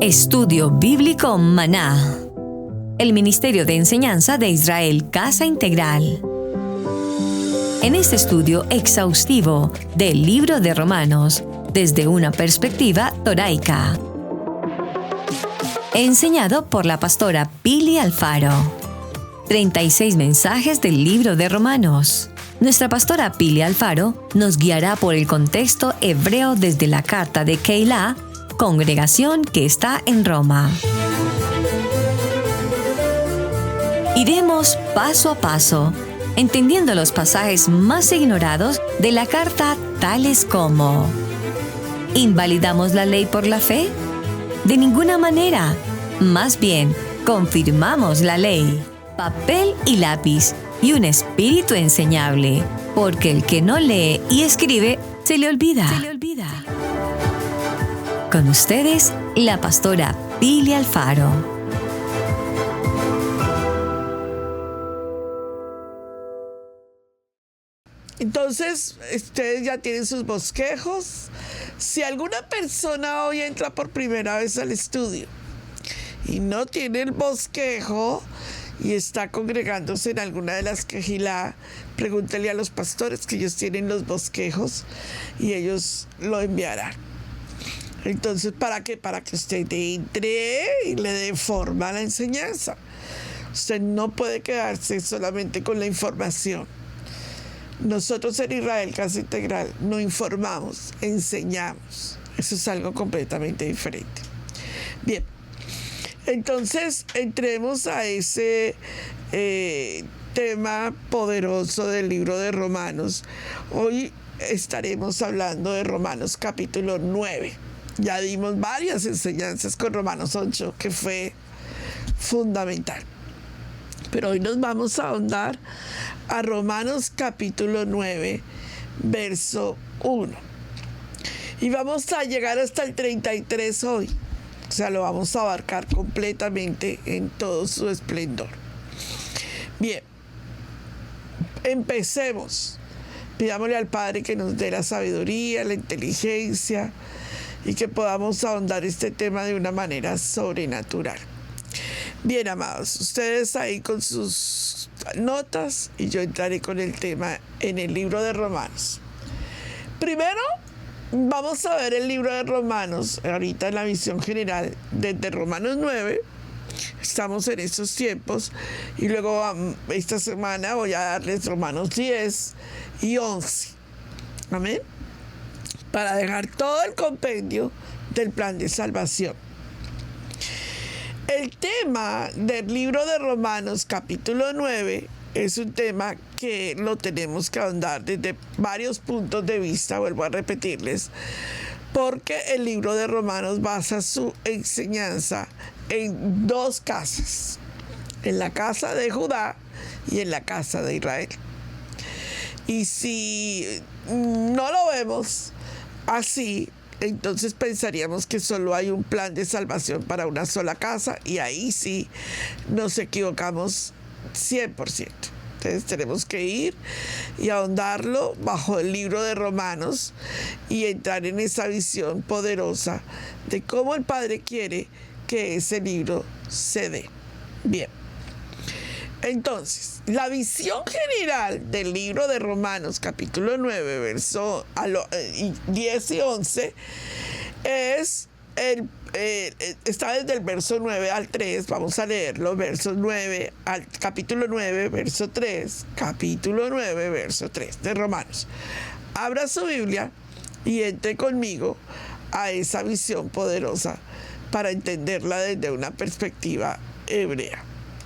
Estudio Bíblico Maná. El Ministerio de Enseñanza de Israel Casa Integral. En este estudio exhaustivo del libro de Romanos, desde una perspectiva toraica. Enseñado por la pastora Pili Alfaro. 36 mensajes del libro de Romanos. Nuestra pastora Pili Alfaro nos guiará por el contexto hebreo desde la carta de Keilah, congregación que está en Roma. Iremos paso a paso, entendiendo los pasajes más ignorados de la carta, tales como: ¿invalidamos la ley por la fe? De ninguna manera. Más bien, confirmamos la ley. Papel y lápiz y un espíritu enseñable, porque el que no lee y escribe, se le olvida. Con ustedes, la pastora Pili Alfaro. Entonces, ustedes ya tienen sus bosquejos. Si alguna persona hoy entra por primera vez al estudio y no tiene el bosquejo y está congregándose en alguna de las Keilah, pregúntele a los pastores, que ellos tienen los bosquejos y ellos lo enviarán. Entonces, ¿para qué? Para que usted entre y le dé forma a la enseñanza. Usted no puede quedarse solamente con la información. Nosotros en Israel Casa Integral no informamos, enseñamos. Eso es algo completamente diferente. Bien, entonces entremos a ese tema poderoso del libro de Romanos. Hoy estaremos hablando de Romanos capítulo 9. Ya dimos varias enseñanzas con Romanos 8, que fue fundamental. Pero hoy nos vamos a ahondar a Romanos capítulo 9, verso 1. Y vamos a llegar hasta el 33 hoy. O sea, lo vamos a abarcar completamente en todo su esplendor. Bien, empecemos. Pidámosle al Padre que nos dé la sabiduría, la inteligencia, y que podamos ahondar este tema de una manera sobrenatural. Bien, amados, ustedes ahí con sus notas y yo entraré con el tema en el libro de Romanos. Primero, vamos a ver el libro de Romanos, ahorita en la visión general, desde Romanos 9. Estamos en estos tiempos. Y luego esta semana voy a darles Romanos 10 y 11. Amén. Para dejar todo el compendio del plan de salvación. El tema del libro de Romanos, capítulo 9, es un tema que lo tenemos que ahondar desde varios puntos de vista, vuelvo a repetirles, porque el libro de Romanos basa su enseñanza en dos casas, en la casa de Judá y en la casa de Israel. Y si no lo vemos así, entonces pensaríamos que solo hay un plan de salvación para una sola casa, y ahí sí nos equivocamos 100%. Entonces tenemos que ir y ahondarlo bajo el libro de Romanos y entrar en esa visión poderosa de cómo el Padre quiere que ese libro se dé. Bien. Entonces, la visión general del libro de Romanos, capítulo 9, verso 10 y 11, está desde el verso 9 al 3, vamos a leerlo, capítulo 9, verso 3, capítulo 9, verso 3 de Romanos. Abra su Biblia y entre conmigo a esa visión poderosa para entenderla desde una perspectiva hebrea.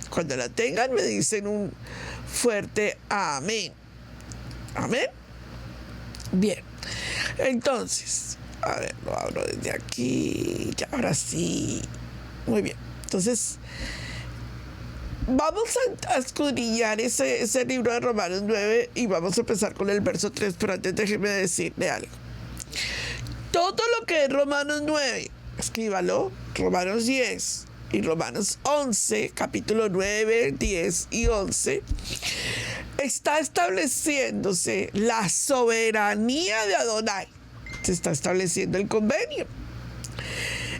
Cuando la tengan, me dicen un fuerte amén. Amén. Bien. Entonces, a ver, lo abro desde aquí. Ya, ahora sí. Muy bien. Entonces, vamos a escudriñar ese libro de Romanos 9 y vamos a empezar con el verso 3, pero antes déjeme decirle algo. Todo lo que es Romanos 9, escríbalo, Romanos 10 y Romanos 11, capítulo 9, 10 y 11, está estableciéndose la soberanía de Adonai. Se está estableciendo el convenio.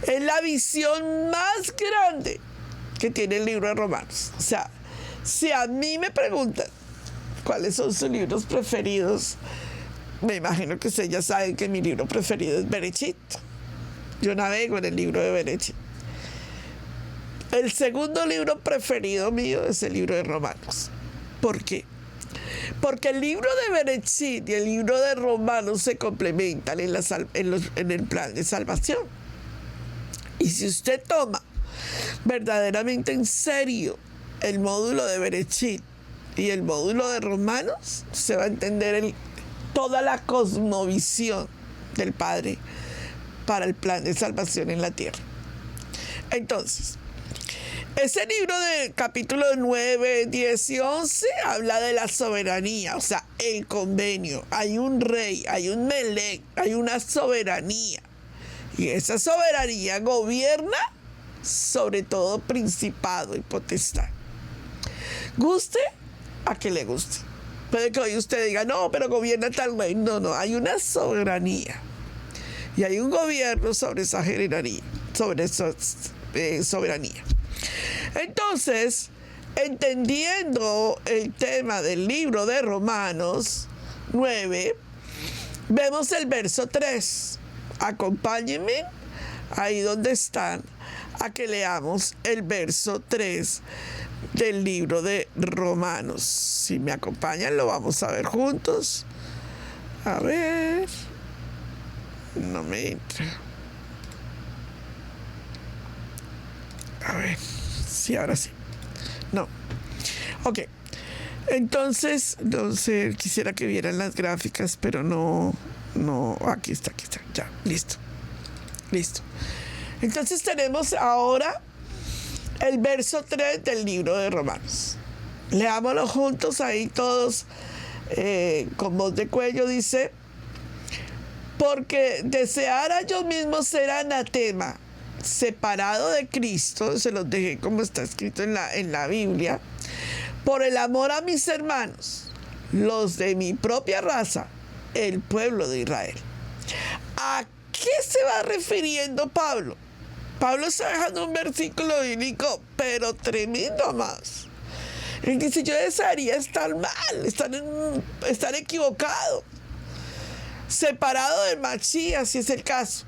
Es la visión más grande que tiene el libro de Romanos. O sea, si a mí me preguntan cuáles son sus libros preferidos, me imagino que ustedes ya saben que mi libro preferido es Bereshit. Yo navego en el libro de Bereshit. El segundo libro preferido mío es el libro de Romanos. ¿Por qué? Porque el libro de Bereshit y el libro de Romanos se complementan en el plan de salvación. Y si usted toma verdaderamente en serio el módulo de Bereshit y el módulo de Romanos, se va a entender toda la cosmovisión del Padre para el plan de salvación en la tierra. Entonces, ese libro de capítulo 9, 10 y 11 habla de la soberanía, o sea, el convenio. Hay un rey, hay un Melec, hay una soberanía. Y esa soberanía gobierna sobre todo principado y potestad. Guste a que le guste. Puede que hoy usted diga, no, pero gobierna tal rey. No, hay una soberanía. Y hay un gobierno sobre esa soberanía. Entonces, entendiendo el tema del libro de Romanos 9, vemos el verso 3. Acompáñenme ahí donde están a que leamos el verso 3 del libro de Romanos. Si me acompañan, lo vamos a ver juntos. A ver. No me entra. A ver. Sí, ahora sí. No. Ok. Entonces, no sé, quisiera que vieran las gráficas, pero no. Aquí está. Ya, listo. Entonces tenemos ahora el verso 3 del libro de Romanos. Leámoslo juntos ahí todos con voz de cuello. Dice: porque deseara yo mismo ser anatema, separado de Cristo, se los dejé como está escrito en la Biblia, por el amor a mis hermanos, los de mi propia raza, el pueblo de Israel. ¿A qué se va refiriendo Pablo? Pablo está dejando un versículo bíblico, pero tremendo más. Él dice: yo desearía estar mal, estar equivocado, separado del Mashiach, si es el caso,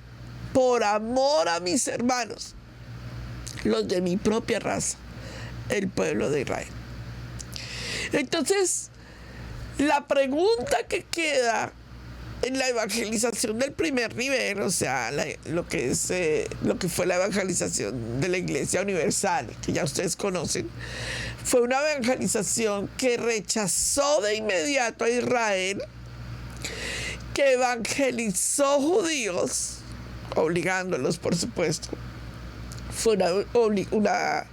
por amor a mis hermanos, los de mi propia raza, el pueblo de Israel. Entonces, la pregunta que queda en la evangelización del primer nivel, o sea, lo que fue la evangelización de la Iglesia Universal, que ya ustedes conocen, fue una evangelización que rechazó de inmediato a Israel, que evangelizó judíos, obligándolos, por supuesto. Fue una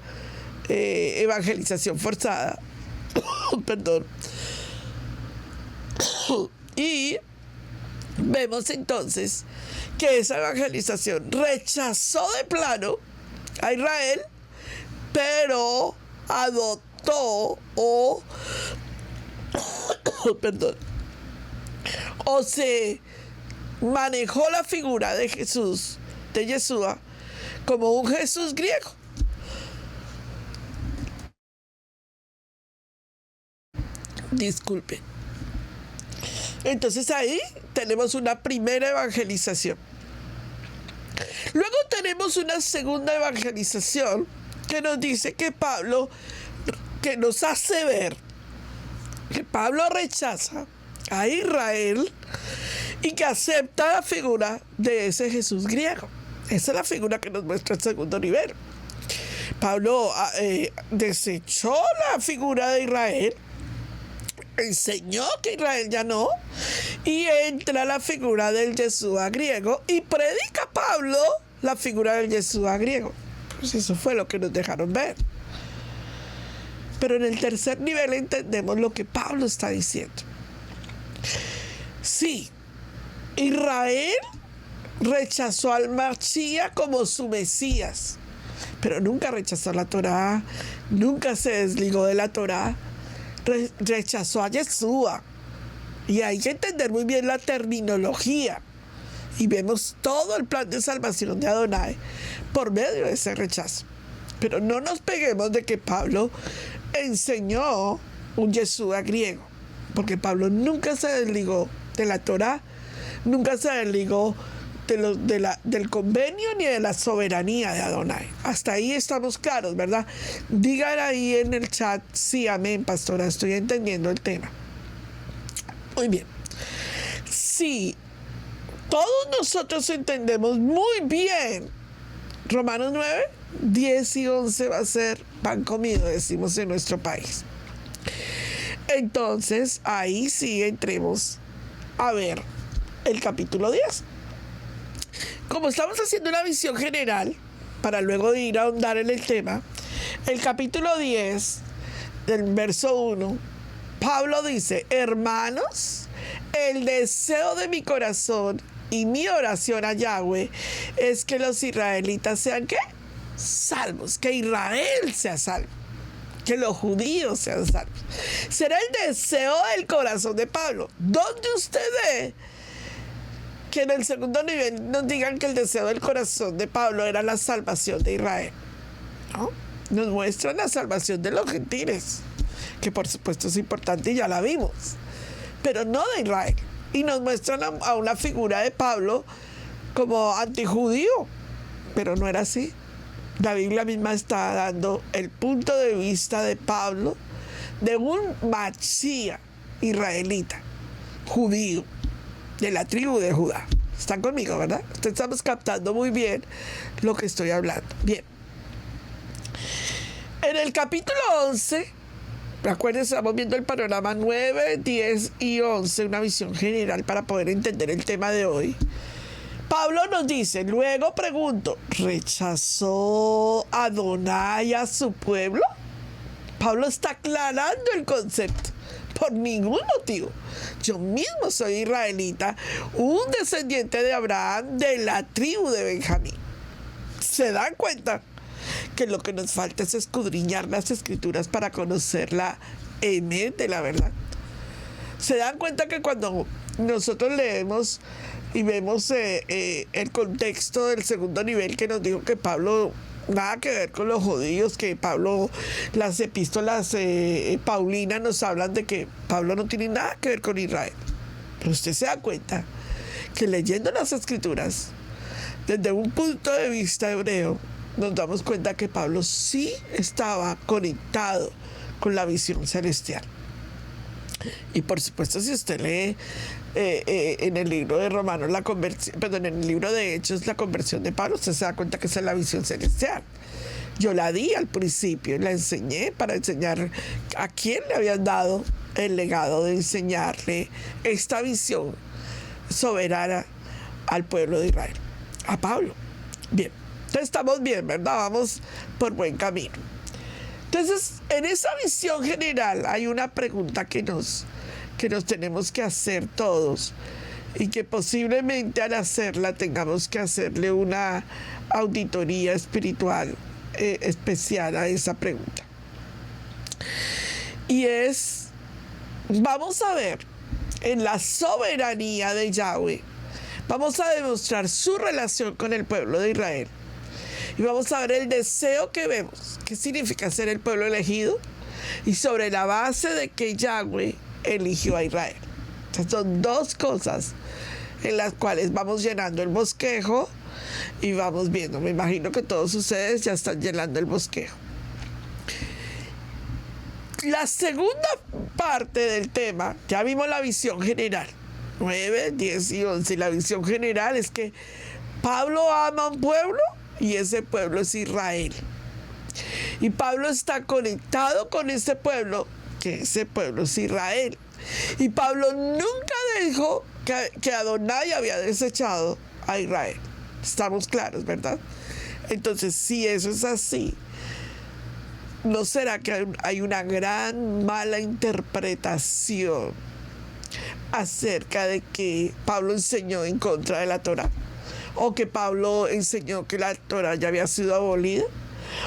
evangelización forzada. Perdón. Y vemos entonces que esa evangelización rechazó de plano a Israel, pero adoptó o se manejó la figura de Jesús, de Yeshua, como un Jesús griego. Disculpen. Entonces ahí tenemos una primera evangelización. Luego tenemos una segunda evangelización que nos dice que nos hace ver que Pablo rechaza a Israel y que acepta la figura de ese Jesús griego. Esa es la figura que nos muestra el segundo nivel. Pablo desechó la figura de Israel, enseñó que Israel ya no, y entra la figura del Yeshua griego y predica Pablo la figura del Yeshua griego. Pues eso fue lo que nos dejaron ver. Pero en el tercer nivel entendemos lo que Pablo está diciendo. Sí, Israel rechazó al Mashiach como su Mesías, pero nunca rechazó la Torá, nunca se desligó de la Torá. Rechazó a Yeshua. Y hay que entender muy bien la terminología Y vemos todo el plan de salvación de Adonai por medio de ese rechazo. Pero no nos peguemos de que Pablo enseñó un Yeshua griego, porque Pablo nunca se desligó de la Torá, nunca se desligó del convenio ni de la soberanía de Adonai. Hasta ahí estamos claros, ¿verdad? Digan ahí en el chat, sí, amén, pastora, estoy entendiendo el tema. Muy bien. Sí, todos nosotros entendemos muy bien Romanos 9, 10 y 11 va a ser pan comido, decimos en nuestro país. Entonces, ahí sí entremos a ver el capítulo 10. Como estamos haciendo una visión general, para luego ir a ahondar en el tema, el capítulo 10, del verso 1, Pablo dice: hermanos, el deseo de mi corazón y mi oración a Yahweh es que los israelitas sean, ¿qué? Salvos, que Israel sea salvo, que los judíos sean salvos. Será el deseo del corazón de Pablo. ¿Dónde usted ve que en el segundo nivel nos digan que el deseo del corazón de Pablo era la salvación de Israel? ¿No? Nos muestran la salvación de los gentiles, que por supuesto es importante y ya la vimos, pero no de Israel. Y nos muestran a una figura de Pablo como antijudío, pero no era así. La Biblia misma está dando el punto de vista de Pablo de un Mashiach israelita, judío, de la tribu de Judá. ¿Están conmigo, verdad? Estamos captando muy bien lo que estoy hablando. Bien. En el capítulo 11, acuérdense, estamos viendo el panorama 9, 10 y 11, una visión general para poder entender el tema de hoy. Pablo nos dice, luego pregunto, ¿rechazó Adonai a su pueblo? Pablo está aclarando el concepto. Por ningún motivo. Yo mismo soy israelita, un descendiente de Abraham, de la tribu de Benjamín. ¿Se dan cuenta? Que lo que nos falta es escudriñar las escrituras para conocer la emet de la verdad. Se dan cuenta que cuando nosotros leemos y vemos el contexto del segundo nivel, que nos dijo que Pablo nada que ver con los judíos, que Pablo, las epístolas paulinas nos hablan de que Pablo no tiene nada que ver con Israel. Pero usted se da cuenta que leyendo las escrituras desde un punto de vista hebreo, nos damos cuenta que Pablo sí estaba conectado con la visión celestial. Y por supuesto, si usted lee en el libro de Romanos, en el libro de Hechos, la conversión de Pablo, usted se da cuenta que esa es la visión celestial. Yo la di al principio y la enseñé para enseñar a quién le habían dado el legado de enseñarle esta visión soberana al pueblo de Israel, a Pablo. Bien, entonces estamos bien, ¿verdad? Vamos por buen camino. Entonces, en esa visión general hay una pregunta que nos tenemos que hacer todos y que posiblemente al hacerla tengamos que hacerle una auditoría espiritual especial a esa pregunta. Y es, vamos a ver, en la soberanía de Yahweh, vamos a demostrar su relación con el pueblo de Israel. Y vamos a ver el deseo que vemos. ¿Qué significa ser el pueblo elegido? Y sobre la base de que Yahweh eligió a Israel. Estas son dos cosas en las cuales vamos llenando el bosquejo y vamos viendo. Me imagino que todos ustedes ya están llenando el bosquejo. La segunda parte del tema, ya vimos la visión general. 9, 10 y 11. Y la visión general es que Pablo ama a un pueblo y ese pueblo es Israel. Y Pablo está conectado con ese pueblo, que ese pueblo es Israel. Y Pablo nunca dijo que Adonai había desechado a Israel. Estamos claros, ¿verdad? Entonces, si eso es así, ¿no será que hay una gran mala interpretación acerca de que Pablo enseñó en contra de la Torá? ¿O que Pablo enseñó que la Torá ya había sido abolida?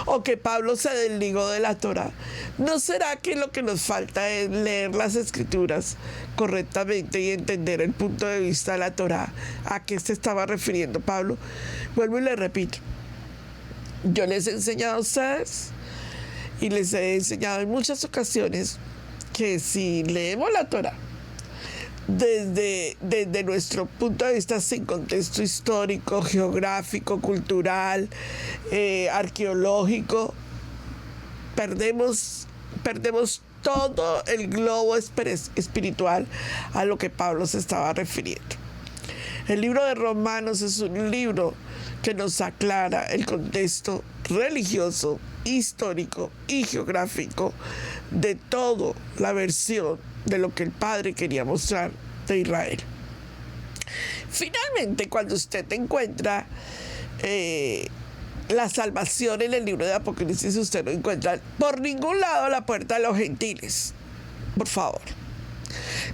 o que Pablo se desligó de la Torá. ¿No será que lo que nos falta es leer las Escrituras correctamente y entender el punto de vista de la Torá? ¿A qué se estaba refiriendo Pablo? Vuelvo y le repito. Yo les he enseñado a ustedes y les he enseñado en muchas ocasiones que si leemos la Torá desde nuestro punto de vista, sin contexto histórico, geográfico, cultural, arqueológico, perdemos todo el globo espiritual a lo que Pablo se estaba refiriendo. El libro de Romanos es un libro que nos aclara el contexto religioso, histórico y geográfico de toda la versión de lo que el Padre quería mostrar de Israel. Finalmente, cuando usted encuentra la salvación en el libro de Apocalipsis, usted no encuentra por ningún lado la puerta de los gentiles. Por favor.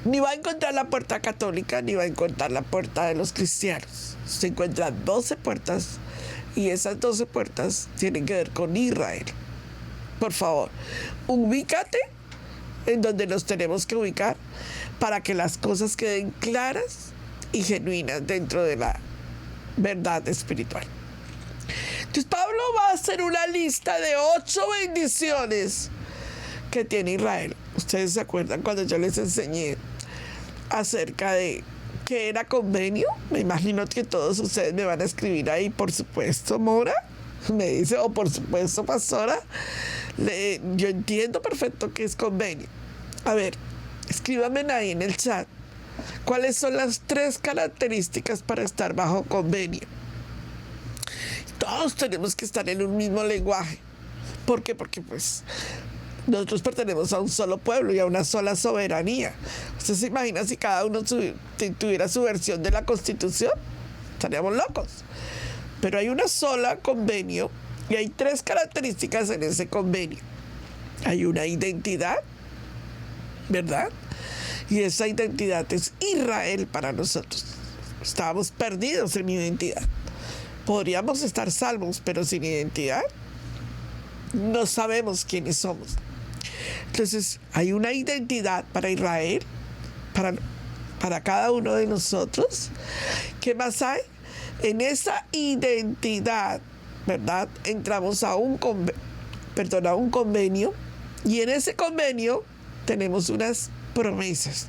Ni va a encontrar la puerta católica, ni va a encontrar la puerta de los cristianos. Se encuentran 12 puertas y esas 12 puertas tienen que ver con Israel. Por favor, ubícate en donde nos tenemos que ubicar para que las cosas queden claras y genuinas dentro de la verdad espiritual. Entonces Pablo va a hacer una lista de 8 bendiciones que tiene Israel. Ustedes se acuerdan cuando yo les enseñé acerca de qué era convenio. Me imagino que todos ustedes me van a escribir ahí, por supuesto, Mora, me dice, o por supuesto, pastora. Yo entiendo perfecto qué es convenio. A ver, escríbanme ahí en el chat cuáles son las 3 características para estar bajo convenio. Todos tenemos que estar en un mismo lenguaje. ¿Por qué? Porque pues nosotros pertenecemos a un solo pueblo y a una sola soberanía. ¿Usted se imagina si cada uno tuviera su versión de la Constitución? Estaríamos locos. Pero hay una sola convenio y hay 3 características en ese convenio. Hay una identidad, ¿verdad? Y esa identidad es Israel para nosotros. Estábamos perdidos en identidad. Podríamos estar salvos, pero sin identidad no sabemos quiénes somos. Entonces, hay una identidad para Israel, para cada uno de nosotros. ¿Qué más hay? En esa identidad, ¿verdad? Entramos a un convenio, y en ese convenio tenemos unas promesas.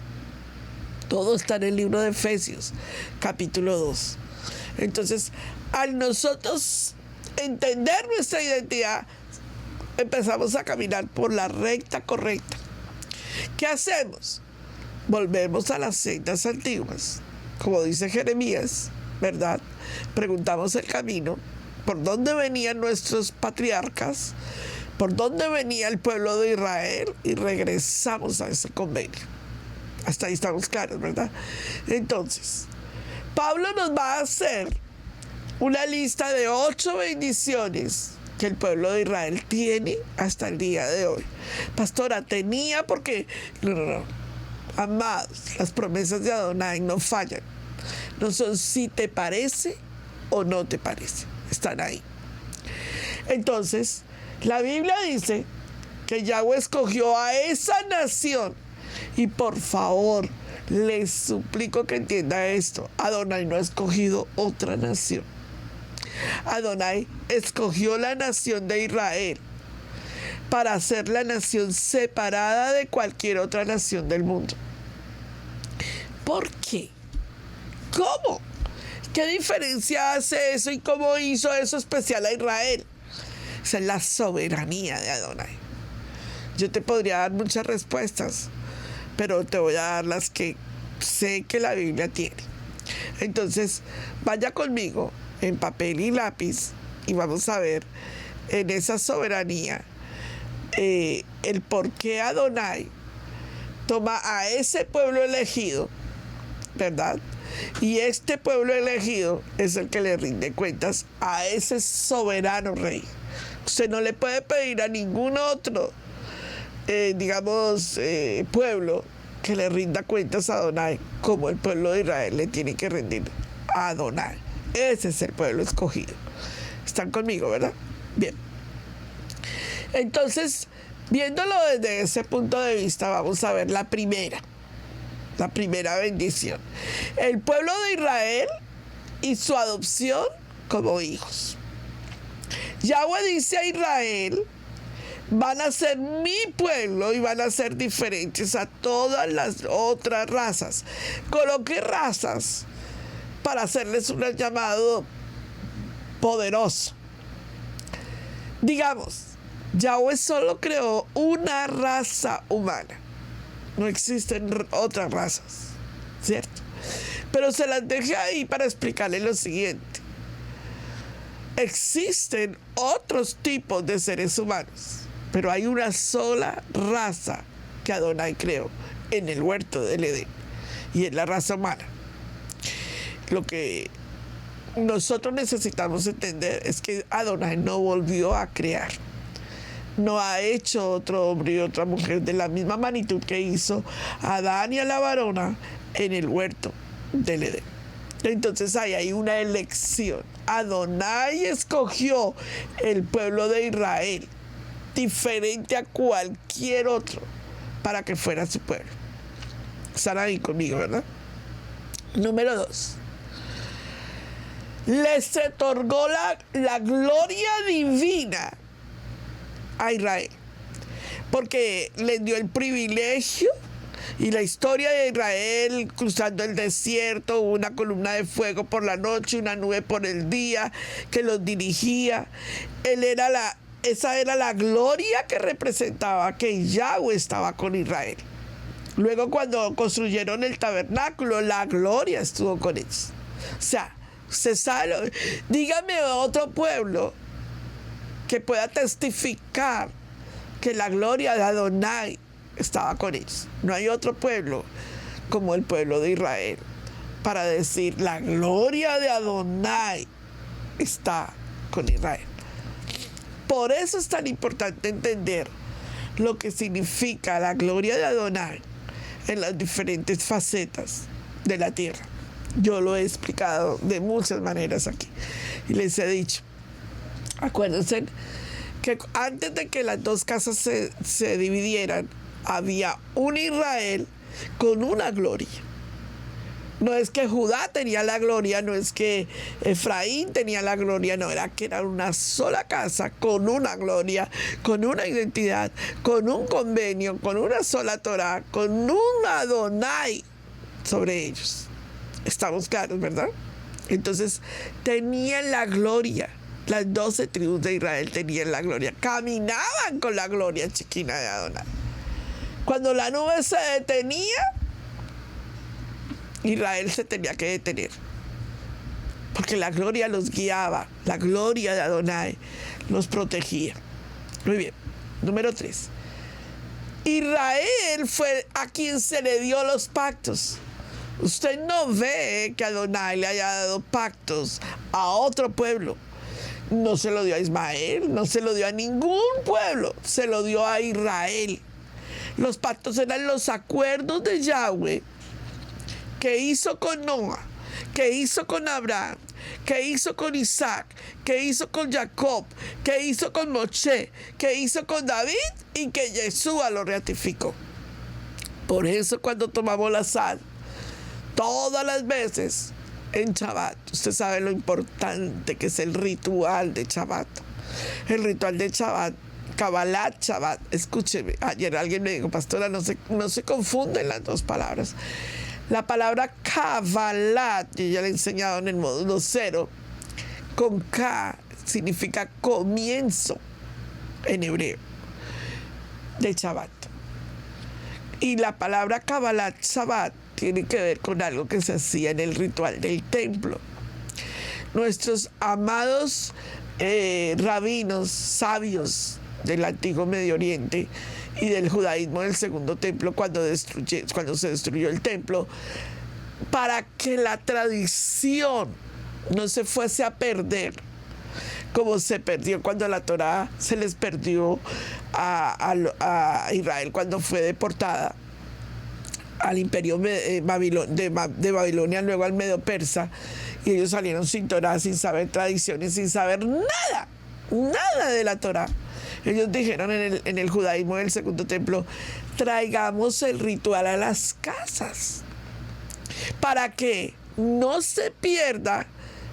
Todo está en el libro de Efesios, capítulo 2. Entonces, al nosotros entender nuestra identidad, empezamos a caminar por la recta correcta. ¿Qué hacemos? Volvemos a las sendas antiguas. Como dice Jeremías, ¿verdad? Preguntamos el camino, por dónde venían nuestros patriarcas, por dónde venía el pueblo de Israel, y regresamos a ese convenio. Hasta ahí estamos claros, ¿verdad? Entonces, Pablo nos va a hacer una lista de 8 bendiciones que el pueblo de Israel tiene hasta el día de hoy. Pastora, tenía porque... No. Amados, las promesas de Adonai no fallan. No son si te parece o no te parece. Están ahí. Entonces, la Biblia dice que Yahweh escogió a esa nación. Y por favor, les suplico que entienda esto. Adonai no ha escogido otra nación. Adonai escogió la nación de Israel para ser la nación separada de cualquier otra nación del mundo. ¿Por qué? ¿Cómo? ¿Qué diferencia hace eso y cómo hizo eso especial a Israel? Esa es la soberanía de Adonai. Yo te podría dar muchas respuestas, pero te voy a dar las que sé que la Biblia tiene. Entonces, vaya conmigo en papel y lápiz y vamos a ver en esa soberanía el por qué Adonai toma a ese pueblo elegido, ¿verdad? Y este pueblo elegido es el que le rinde cuentas a ese soberano rey. Usted no le puede pedir a ningún otro, pueblo que le rinda cuentas a Adonai como el pueblo de Israel le tiene que rendir a Adonai. Ese es el pueblo escogido. ¿Están conmigo, verdad? Bien. Entonces, viéndolo desde ese punto de vista, vamos a ver la primera bendición. El pueblo de Israel y su adopción como hijos. Yahweh dice a Israel: van a ser mi pueblo y van a ser diferentes a todas las otras razas. Coloqué razas para hacerles un llamado poderoso. Digamos, Yahweh solo creó una raza humana. No existen otras razas, ¿cierto? Pero se las dejé ahí para explicarles lo siguiente. Existen otros tipos de seres humanos, pero hay una sola raza que Adonai creó en el huerto del Edén, y es la raza humana. Lo que nosotros necesitamos entender es que Adonai no volvió a crear. No ha hecho otro hombre y otra mujer de la misma magnitud que hizo a Adán y a la varona en el huerto del Edén. Entonces ahí hay una elección. Adonai escogió el pueblo de Israel, diferente a cualquier otro, para que fuera su pueblo. Están ahí conmigo, ¿verdad? Número 2. Les otorgó la gloria divina a Israel, porque les dio el privilegio. Y la historia de Israel cruzando el desierto, una columna de fuego por la noche, una nube por el día que los dirigía. Esa era la gloria que representaba que Yahweh estaba con Israel. Luego, cuando construyeron el tabernáculo, la gloria estuvo con ellos. O sea, usted sabe, dígame otro pueblo que pueda testificar que la gloria de Adonai estaba con ellos. No hay otro pueblo como el pueblo de Israel para decir: la gloria de Adonai está con Israel. Por eso es tan importante entender lo que significa la gloria de Adonai en las diferentes facetas de la tierra. Yo lo he explicado de muchas maneras aquí y les he dicho, acuérdense que antes de que las dos casas se dividieran, había un Israel con una gloria. No es que Judá tenía la gloria, no es que Efraín tenía la gloria, no, era que era una sola casa con una gloria, con una identidad, con un convenio, con una sola Torá, con un Adonai sobre ellos. Estamos claros, ¿verdad? Entonces tenían la gloria. Las 12 tribus de Israel tenían la gloria, caminaban con la gloria chiquina de Adonai. Cuando la nube se detenía, Israel se tenía que detener, porque la gloria los guiaba, la gloria de Adonai los protegía. Muy bien. Número 3. Israel fue a quien se le dio los pactos. Usted no ve que Adonai le haya dado pactos a otro pueblo. No se lo dio a Ismael, no se lo dio a ningún pueblo, se lo dio a Israel. Los pactos eran los acuerdos de Yahweh que hizo con Noah, que hizo con Abraham, que hizo con Isaac, que hizo con Jacob, que hizo con Moshe, que hizo con David y que Yeshua lo ratificó. Por eso cuando tomamos la sal, todas las veces en Shabbat, usted sabe lo importante que es el ritual de Shabbat. El ritual de Shabbat, Kabbalat Shabbat. Escúcheme, ayer alguien me dijo: pastora, no se confunden las dos palabras. La palabra Kabbalat, yo ya le he enseñado en el módulo 0, con K significa comienzo en hebreo de Shabbat. Y la palabra Kabbalat Shabbat tiene que ver con algo que se hacía en el ritual del templo. Nuestros amados rabinos, sabios del antiguo Medio Oriente y del judaísmo del segundo templo, cuando se destruyó el templo, para que la tradición no se fuese a perder, como se perdió cuando la Torá se les perdió a Israel cuando fue deportada al imperio de Babilonia, luego al Medo Persa, y ellos salieron sin Torá, sin saber tradiciones, sin saber nada de la Torá. Ellos dijeron en el judaísmo del segundo templo, traigamos el ritual a las casas para que no se pierda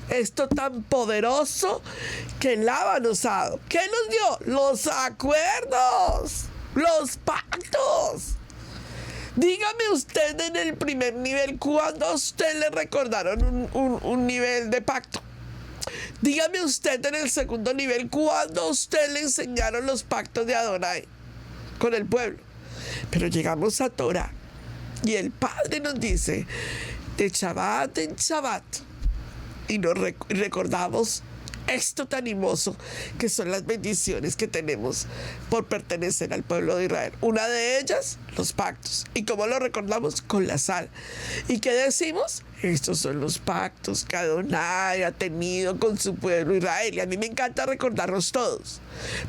esto tan poderoso que Labán nos ha dado. ¿Qué nos dio? Los acuerdos, los pactos. Dígame usted en el primer nivel, ¿cuándo a usted le recordaron un nivel de pacto? Dígame usted en el segundo nivel, ¿cuándo a usted le enseñaron los pactos de Adonai con el pueblo? Pero llegamos a Torah y el Padre nos dice, de Shabbat en Shabbat, y nos recordamos esto tan hermoso que son las bendiciones que tenemos por pertenecer al pueblo de Israel. Una de ellas, los pactos. ¿Y cómo lo recordamos? Con la sal. ¿Y qué decimos? Estos son los pactos que Adonai ha tenido con su pueblo Israel. Y a mí me encanta recordarlos todos,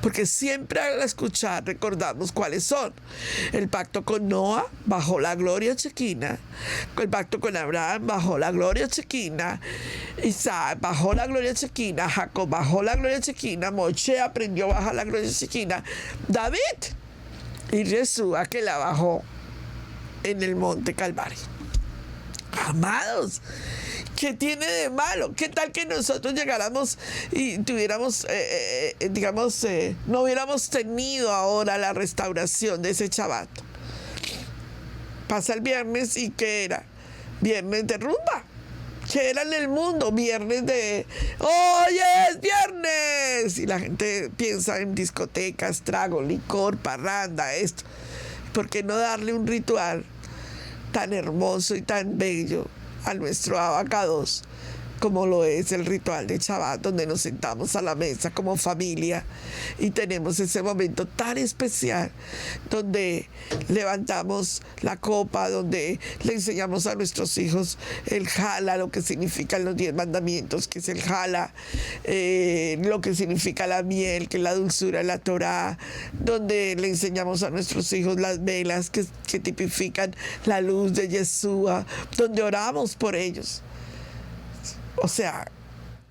porque siempre al escuchar recordamos cuáles son. El pacto con Noah, bajo la gloria chequina. El pacto con Abraham, bajo la gloria chequina. Isaac, bajo la gloria chequina. Jacob, bajo la gloria chequina. Moshe aprendió bajo la gloria chequina. David y Yeshua, que la bajó en el monte Calvario. Amados, ¿qué tiene de malo? ¿Qué tal que nosotros llegáramos y tuviéramos, no hubiéramos tenido ahora la restauración de ese Shabbat? Pasa el viernes y ¿qué era? Viernes de rumba. ¿Qué era en el mundo? Viernes de ¡hoy es viernes! Y la gente piensa en discotecas, trago, licor, parranda, esto. ¿Por qué no darle un ritual tan hermoso y tan bello a nuestro abacados, como lo es el ritual de Shabbat, donde nos sentamos a la mesa como familia y tenemos ese momento tan especial donde levantamos la copa, donde le enseñamos a nuestros hijos el jala, lo que significan los 10 mandamientos, que es el jala, lo que significa la miel, que es la dulzura de la Torá, donde le enseñamos a nuestros hijos las velas que tipifican la luz de Yeshua, donde oramos por ellos. O sea,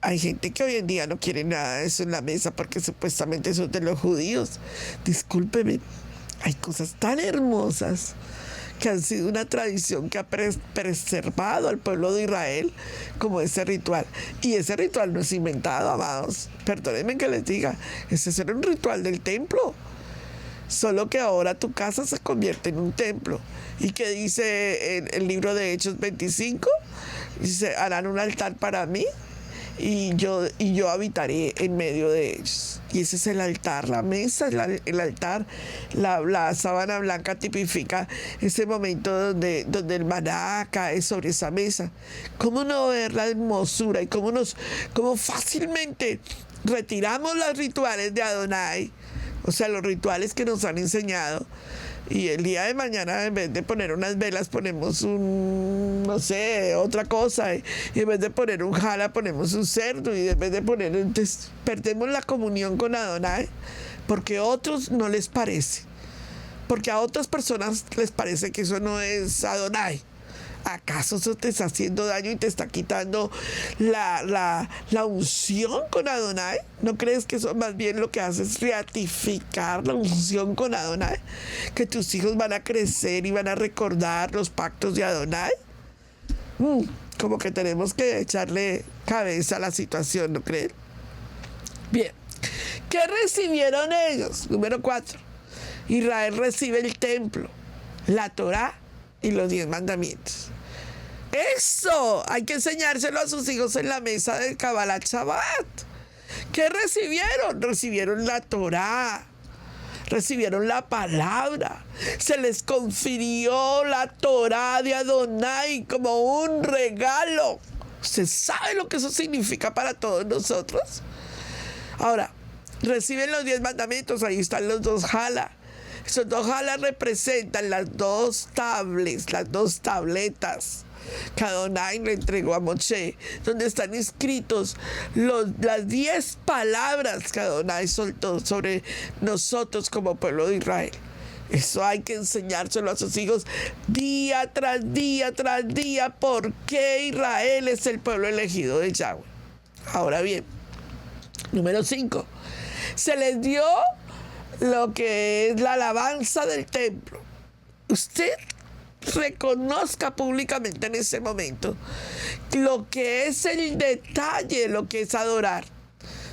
hay gente que hoy en día no quiere nada de eso en la mesa porque supuestamente eso es de los judíos. Discúlpeme, hay cosas tan hermosas que han sido una tradición que ha preservado al pueblo de Israel como ese ritual. Y ese ritual no es inventado, amados. Perdónenme que les diga, ese era un ritual del templo. Solo que ahora tu casa se convierte en un templo. ¿Y qué dice el libro de Hechos 25? Dice, harán un altar para mí y yo habitaré en medio de ellos. Y ese es el altar, la mesa, el altar, la sábana blanca tipifica ese momento donde el maná cae sobre esa mesa. ¿Cómo no ver la hermosura y cómo fácilmente retiramos los rituales de Adonai? O sea, los rituales que nos han enseñado. Y el día de mañana, en vez de poner unas velas, ponemos otra cosa. Y en vez de poner un jala, ponemos un cerdo. Y en vez de entonces, perdemos la comunión con Adonai, porque a otros no les parece. Porque a otras personas les parece que eso no es Adonai. ¿Acaso eso te está haciendo daño y te está quitando la unción con Adonai? ¿No crees que eso más bien lo que hace es ratificar la unción con Adonai? ¿Que tus hijos van a crecer y van a recordar los pactos de Adonai? Como que tenemos que echarle cabeza a la situación, ¿no creen? Bien, ¿qué recibieron ellos? Número 4. Israel recibe el templo, la Torá y los 10 mandamientos. ¡Eso! Hay que enseñárselo a sus hijos en la mesa del Kabbalat Shabbat. ¿Qué recibieron? Recibieron la Torá, recibieron la palabra. Se les confirió la Torá de Adonai como un regalo. ¿Usted sabe lo que eso significa para todos nosotros? Ahora, reciben los 10 mandamientos, ahí están los 2 jala. Esos 2 jalas representan las 2 tablets, las 2 tabletas que Adonai le entregó a Moshe, donde están escritos las 10 palabras que Adonai soltó sobre nosotros como pueblo de Israel. Eso hay que enseñárselo a sus hijos día tras día tras día, porque Israel es el pueblo elegido de Yahweh. Ahora bien, número 5. Se les dio lo que es la alabanza del templo, usted reconozca públicamente en ese momento lo que es el detalle, lo que es adorar.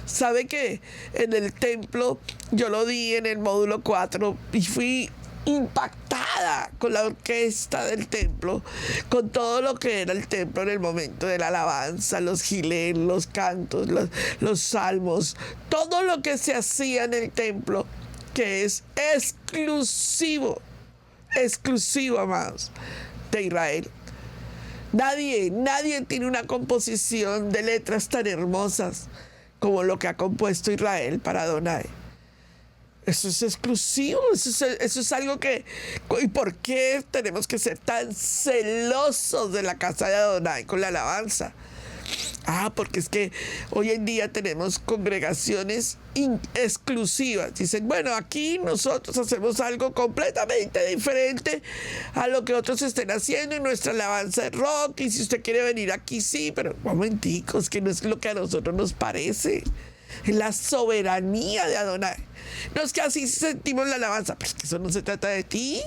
Sabe que en el templo, yo lo di en el módulo 4 y fui impactada con la orquesta del templo, con todo lo que era el templo en el momento de la alabanza, los gilés, los cantos, los salmos, todo lo que se hacía en el templo, que es exclusivo, amados, de Israel. Nadie tiene una composición de letras tan hermosas como lo que ha compuesto Israel para Adonai. Eso es exclusivo, eso es algo que... ¿Y por qué tenemos que ser tan celosos de la casa de Adonai con la alabanza? Porque es que hoy en día tenemos congregaciones exclusivas. Dicen, bueno, aquí nosotros hacemos algo completamente diferente a lo que otros estén haciendo y nuestra alabanza es rock, y si usted quiere venir aquí, sí, pero momenticos, que no es lo que a nosotros nos parece. Es la soberanía de Adonai. No es que así sentimos la alabanza, pero es que eso no se trata de ti.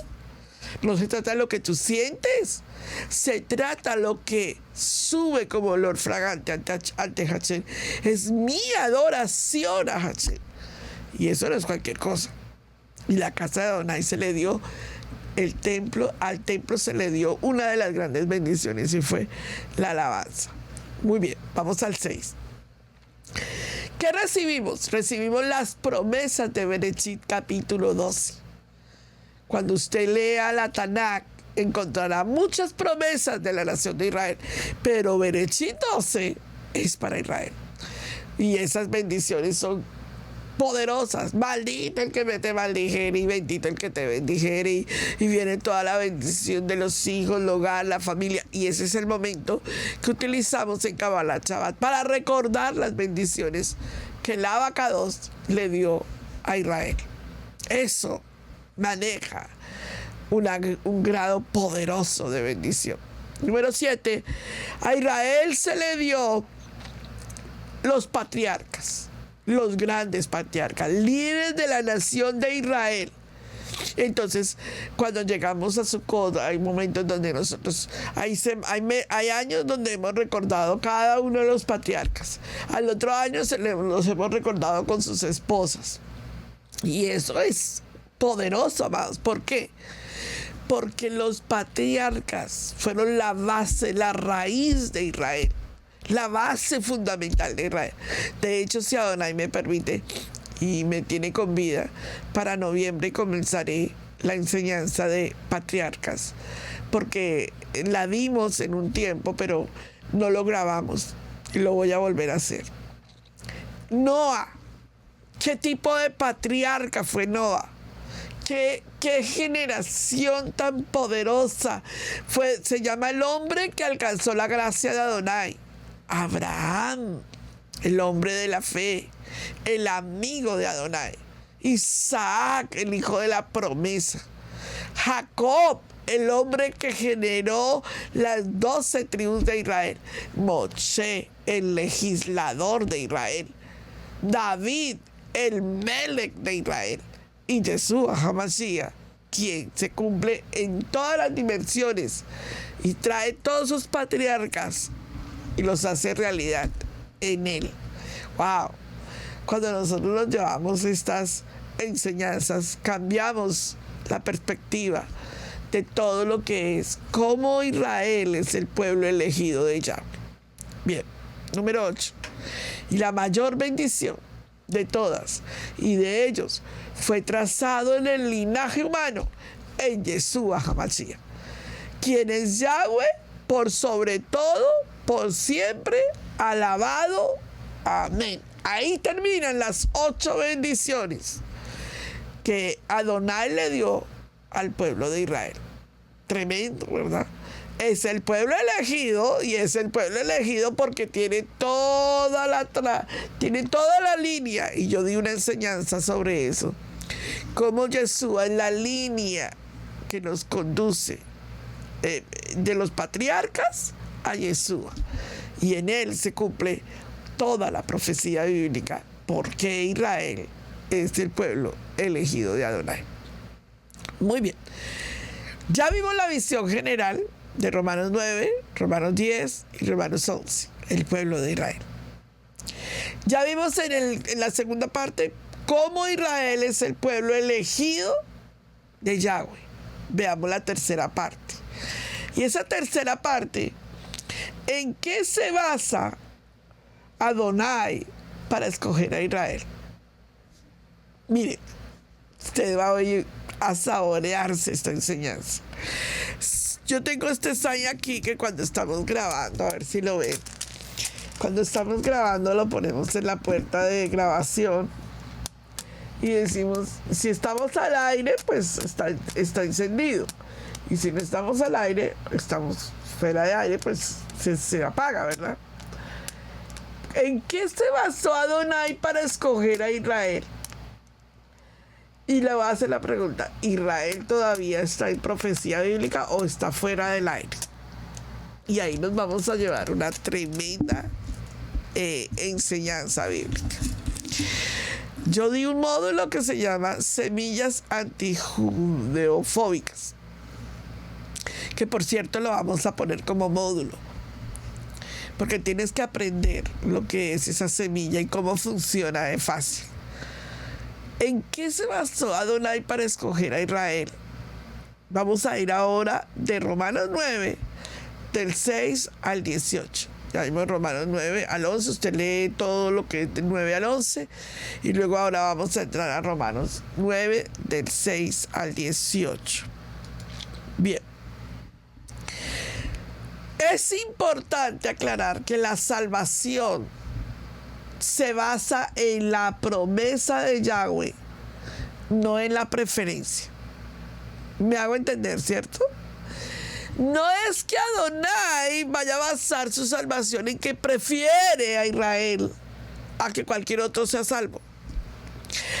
No se trata de lo que tú sientes. Se trata de lo que sube como olor fragante ante Hashem. Es mi adoración a Hashem. Y eso no es cualquier cosa. Y la casa de Adonai se le dio al templo se le dio una de las grandes bendiciones, y fue la alabanza. Muy bien, vamos al 6. ¿Qué recibimos? Recibimos las promesas de Bereshit capítulo 12. Cuando usted lea la Tanakh, encontrará muchas promesas de la nación de Israel, pero Bereshit 12 es para Israel. Y esas bendiciones son poderosas. Maldito el que te maldijere y bendito el que te bendijere, y viene toda la bendición de los hijos, el hogar, la familia. Y ese es el momento que utilizamos en Kabbalat Shabbat para recordar las bendiciones que el Abacados le dio a Israel. Eso maneja un grado poderoso de bendición. Número 7, a Israel se le dio los patriarcas, los grandes patriarcas, líderes de la nación de Israel. Entonces, cuando llegamos a Sukkot, hay momentos donde nosotros, hay años donde hemos recordado cada uno de los patriarcas. Al otro año los hemos recordado con sus esposas. Y eso es poderoso, amados. ¿Por qué? Porque los patriarcas fueron la base, la raíz de Israel, la base fundamental de Israel. De hecho, si Adonai me permite y me tiene con vida, para noviembre comenzaré la enseñanza de patriarcas, porque la dimos en un tiempo, pero no lo grabamos, y lo voy a volver a hacer. Noa, ¿qué tipo de patriarca fue Noa? ¿Qué generación tan poderosa fue? Se llama el hombre que alcanzó la gracia de Adonai. Abraham, el hombre de la fe, el amigo de Adonai. Isaac, el hijo de la promesa. Jacob, el hombre que generó las 12 tribus de Israel. Moshe, el legislador de Israel. David, el Melech de Israel. Y Yeshua HaMashiach, quien se cumple en todas las dimensiones y trae todos sus patriarcas y los hace realidad en él. ¡Wow! Cuando nosotros nos llevamos estas enseñanzas, cambiamos la perspectiva de todo lo que es, cómo Israel es el pueblo elegido de Yahweh. Bien, número 8. Y la mayor bendición de todas y de ellos fue trazado en el linaje humano, en Yeshua HaMashiach, quien es Yahweh por sobre todo, por siempre, alabado. Amén. Ahí terminan las 8 bendiciones que Adonai le dio al pueblo de Israel. Tremendo, ¿verdad? Es el pueblo elegido, y es el pueblo elegido porque tiene toda la línea, y yo di una enseñanza sobre eso, como Yeshua es la línea que nos conduce de los patriarcas a Yeshua, y en él se cumple toda la profecía bíblica. ¿Por qué Israel? es el pueblo elegido de Adonai. Muy bien. Ya vimos la visión general de Romanos 9, Romanos 10 y Romanos 11, el pueblo de Israel. Ya vimos en la segunda parte cómo Israel es el pueblo elegido de Yahweh. Veamos la tercera parte. Y esa tercera parte, ¿en qué se basa Adonai para escoger a Israel? Mire, usted va a oír a saborearse esta enseñanza. Yo tengo este sign aquí que cuando estamos grabando, a ver si lo ven. Cuando estamos grabando lo ponemos en la puerta de grabación y decimos, si estamos al aire, pues está encendido. Y si no estamos al aire, estamos fuera de aire, pues se apaga, ¿verdad? ¿En qué se basó Adonai para escoger a Israel? Y le voy a hacer la pregunta, ¿Israel todavía está en profecía bíblica o está fuera del aire? Y ahí nos vamos a llevar una tremenda enseñanza bíblica. Yo di un módulo que se llama Semillas Antijudeofóbicas, que por cierto lo vamos a poner como módulo, porque tienes que aprender lo que es esa semilla y cómo funciona de fácil. ¿En qué se basó Adonai para escoger a Israel? Vamos a ir ahora de Romanos 9, del 6 al 18. Ya vimos Romanos 9 al 11, usted lee todo lo que es del 9 al 11, y luego ahora vamos a entrar a Romanos 9, del 6 al 18. Bien. Es importante aclarar que la salvación se basa en la promesa de Yahweh, no en la preferencia. ¿Me hago entender, cierto? No es que Adonai vaya a basar su salvación en que prefiere a Israel a que cualquier otro sea salvo.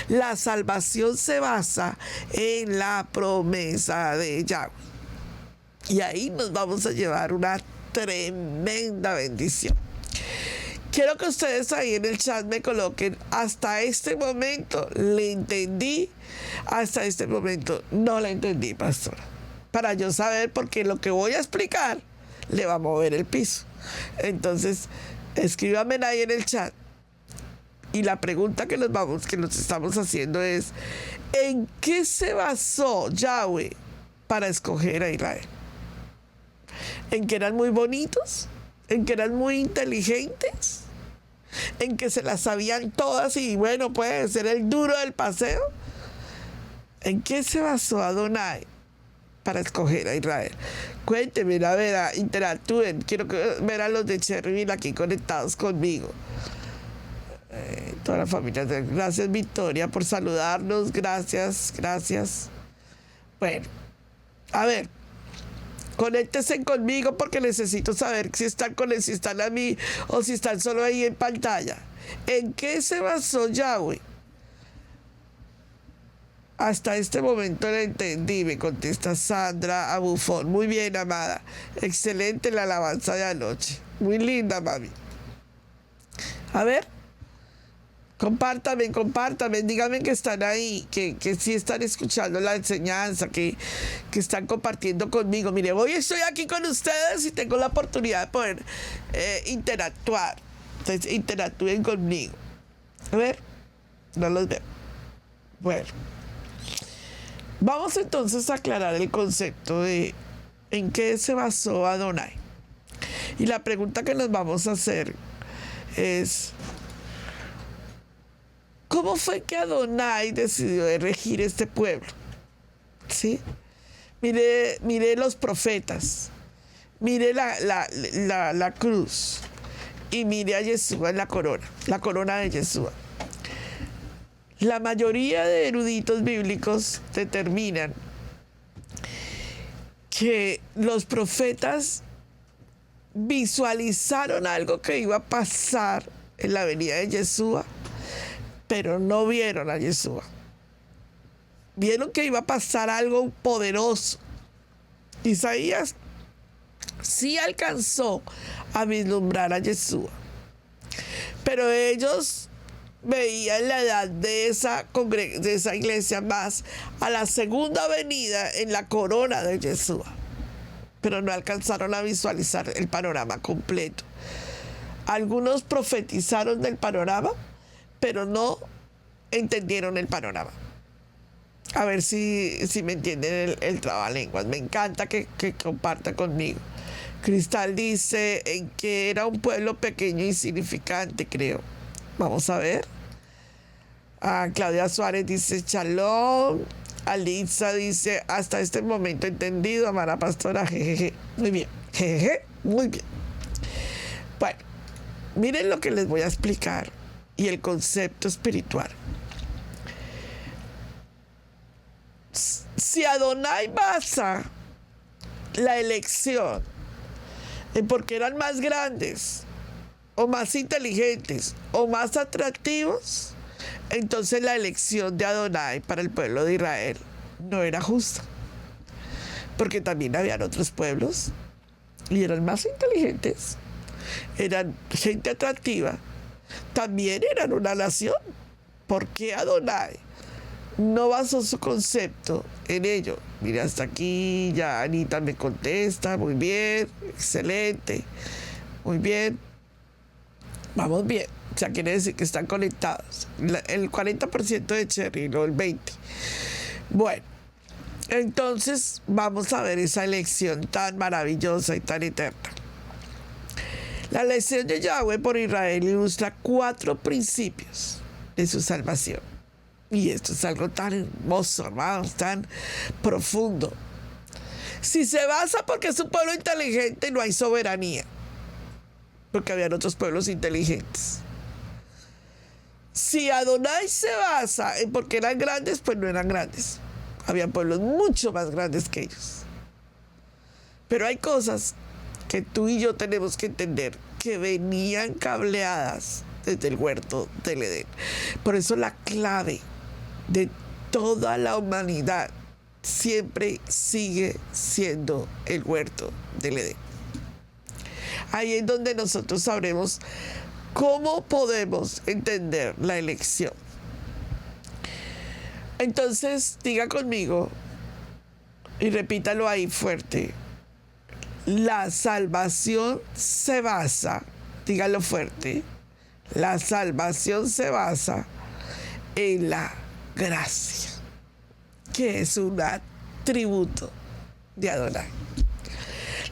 La salvación se basa en la promesa de Yahweh. Y ahí nos vamos a llevar una tremenda bendición. Quiero que ustedes ahí en el chat me coloquen, hasta este momento le entendí, hasta este momento no le entendí, pastora. Para yo saber, porque lo que voy a explicar le va a mover el piso. Entonces, escríbanme ahí en el chat. Y la pregunta que nos estamos haciendo es, ¿en qué se basó Yahweh para escoger a Israel? ¿En que eran muy bonitos? ¿En que eran muy inteligentes? ¿En que se las sabían todas y bueno, puede ser el duro del paseo? ¿En qué se basó Adonai para escoger a Israel? Cuéntenme, a ver, interactúen. Quiero ver a los de Cherryville aquí conectados conmigo. Toda la familia. Gracias, Victoria, por saludarnos. Gracias. Bueno, a ver, conéctense conmigo porque necesito saber si están a mí o si están solo ahí en pantalla. ¿En qué se basó Yahweh? Hasta este momento lo entendí, me contesta Sandra Abufón. Muy bien, amada. Excelente la alabanza de anoche. Muy linda, mami. A ver, compártame, díganme que están ahí, que sí están escuchando la enseñanza, que están compartiendo conmigo. Mire, hoy estoy aquí con ustedes y tengo la oportunidad de poder interactuar. Entonces, interactúen conmigo. A ver, no los veo. Bueno. Vamos entonces a aclarar el concepto de en qué se basó Adonai. Y la pregunta que nos vamos a hacer es, ¿cómo fue que Adonai decidió elegir este pueblo? ¿Sí? Mire los profetas, mire la cruz y mire a Yeshua en la corona de Yeshua. La mayoría de eruditos bíblicos determinan que los profetas visualizaron algo que iba a pasar en la venida de Yeshua, pero no vieron a Yeshua. Vieron que iba a pasar algo poderoso. Isaías sí alcanzó a vislumbrar a Yeshua, pero ellos veían la edad de esa iglesia más a la segunda venida en la corona de Yeshua, pero no alcanzaron a visualizar el panorama completo. Algunos profetizaron del panorama, pero no entendieron el panorama. A ver si me entienden el trabalenguas. Me encanta que comparta conmigo. Cristal dice en que era un pueblo pequeño e insignificante, creo. Vamos a ver. Claudia Suárez dice shalom. Alitza dice hasta este momento entendido, amada pastora. Jejeje. Muy bien. Jejeje. Muy bien. Bueno, miren lo que les voy a explicar y el concepto espiritual. Si Adonai basa la elección en porque eran más grandes o más inteligentes o más atractivos, entonces la elección de Adonai para el pueblo de Israel no era justa, porque también habían otros pueblos y eran más inteligentes, eran gente atractiva, también eran una nación. ¿Por qué Adonai no basó su concepto en ello? Mira, hasta aquí ya Anita me contesta. Muy bien, excelente, muy bien, vamos bien. O sea, quiere decir que están conectados. El 40% de Cherry, no el 20%. Bueno, entonces vamos a ver esa elección tan maravillosa y tan eterna. La elección de Yahweh por Israel ilustra 4 principios de su salvación. Y esto es algo tan hermoso, hermanos, tan profundo. Si se basa porque es un pueblo inteligente, no hay soberanía, porque habían otros pueblos inteligentes. Si Adonai se basa en porque eran grandes, pues no eran grandes. Habían pueblos mucho más grandes que ellos. Pero hay cosas que tú y yo tenemos que entender que venían cableadas desde el huerto del Edén. Por eso la clave de toda la humanidad siempre sigue siendo el huerto del Edén. Ahí es donde nosotros sabremos cómo podemos entender la elección. Entonces, diga conmigo y repítalo ahí fuerte. La salvación se basa, dígalo fuerte, la salvación se basa en la gracia, que es un atributo de Adonai.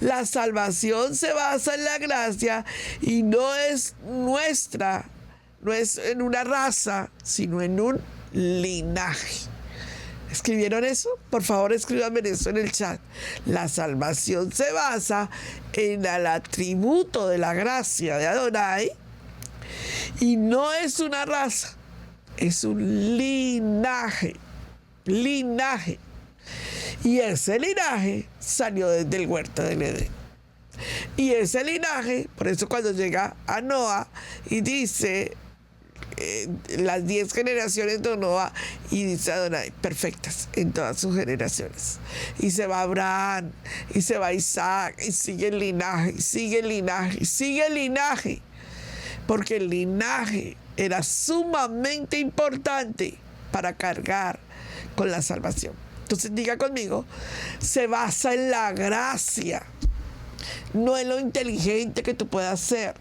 La salvación se basa en la gracia y no es nuestra, no es en una raza, sino en un linaje. ¿Escribieron eso? Por favor, escríbanme eso en el chat. La salvación se basa en el atributo de la gracia de Adonai y no es una raza, es un linaje. Linaje. Y ese linaje salió desde el huerto del Edén. Y ese linaje, por eso cuando llega a Noa y dice las 10 generaciones de Noa, y dice Adonai, perfectas en todas sus generaciones. Y se va Abraham, y se va Isaac, y sigue el linaje, y sigue el linaje, y sigue el linaje. Porque el linaje era sumamente importante para cargar con la salvación. Entonces diga conmigo, se basa en la gracia, no en lo inteligente que tú puedas ser,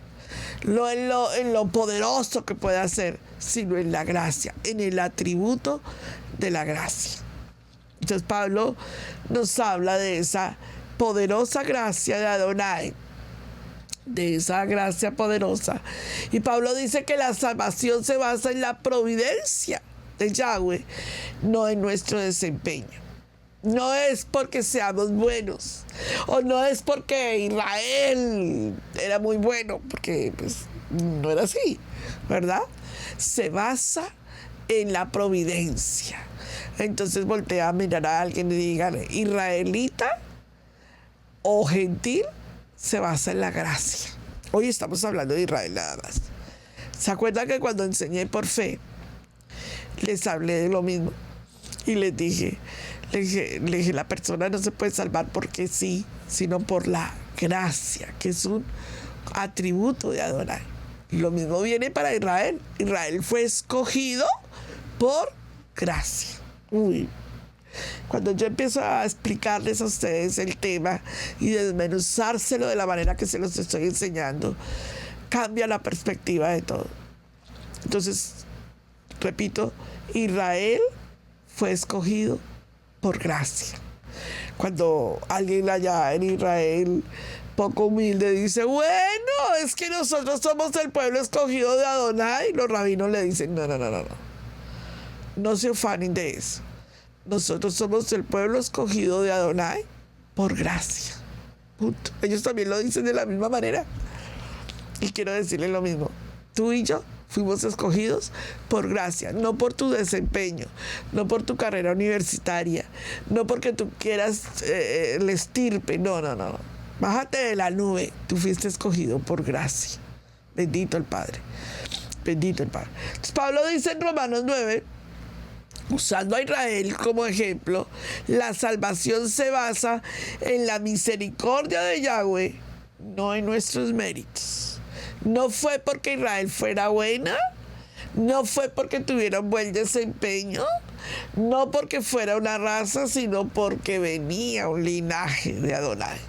no en lo poderoso que puedas ser, sino en la gracia, en el atributo de la gracia. Entonces Pablo nos habla de esa poderosa gracia de Adonai, de esa gracia poderosa. Y Pablo dice que la salvación se basa en la providencia de Yahweh, no en nuestro desempeño. No es porque seamos buenos, o no es porque Israel era muy bueno, porque pues no era así, ¿verdad? Se basa en la providencia. Entonces voltea a mirar a alguien y dígale, israelita o gentil, se basa en la gracia. Hoy estamos hablando de Israel nada más. ¿Se acuerdan que cuando enseñé por fe, les hablé de lo mismo? Y les dije, la persona no se puede salvar porque sí, sino por la gracia, que es un atributo de Adonai. Y lo mismo viene para Israel. Israel fue escogido por gracia. Cuando yo empiezo a explicarles a ustedes el tema y desmenuzárselo de la manera que se los estoy enseñando, cambia la perspectiva de todo. Entonces, repito, Israel fue escogido por gracia. Cuando alguien allá en Israel, poco humilde, dice, bueno, es que nosotros somos el pueblo escogido de Adonai, los rabinos le dicen, no. No se ufanen de eso. Nosotros somos el pueblo escogido de Adonai por gracia. Punto. Ellos también lo dicen de la misma manera. Y quiero decirles lo mismo. Tú y yo fuimos escogidos por gracia, no por tu desempeño, no por tu carrera universitaria, no porque tú quieras el estirpe. No. Bájate de la nube. Tú fuiste escogido por gracia. Bendito el Padre. Bendito el Padre. Entonces, Pablo dice en Romanos 9, usando a Israel como ejemplo, la salvación se basa en la misericordia de Yahweh, no en nuestros méritos. No fue porque Israel fuera buena, no fue porque tuviera un buen desempeño, no porque fuera una raza, sino porque venía un linaje de Adonai.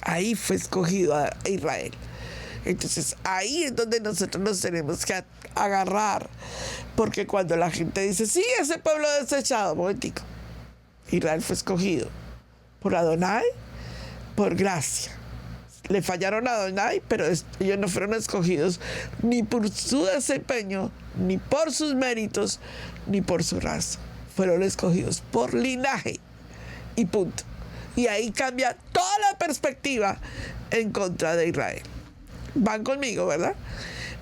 Ahí fue escogido a Israel. Entonces ahí es donde nosotros nos tenemos que agarrar, porque cuando la gente dice, sí, ese pueblo desechado, momentico, Israel fue escogido por Adonai, por gracia. Le fallaron a Adonai, pero ellos no fueron escogidos ni por su desempeño, ni por sus méritos, ni por su raza. Fueron escogidos por linaje y punto. Y ahí cambia toda la perspectiva en contra de Israel. Van conmigo, ¿verdad?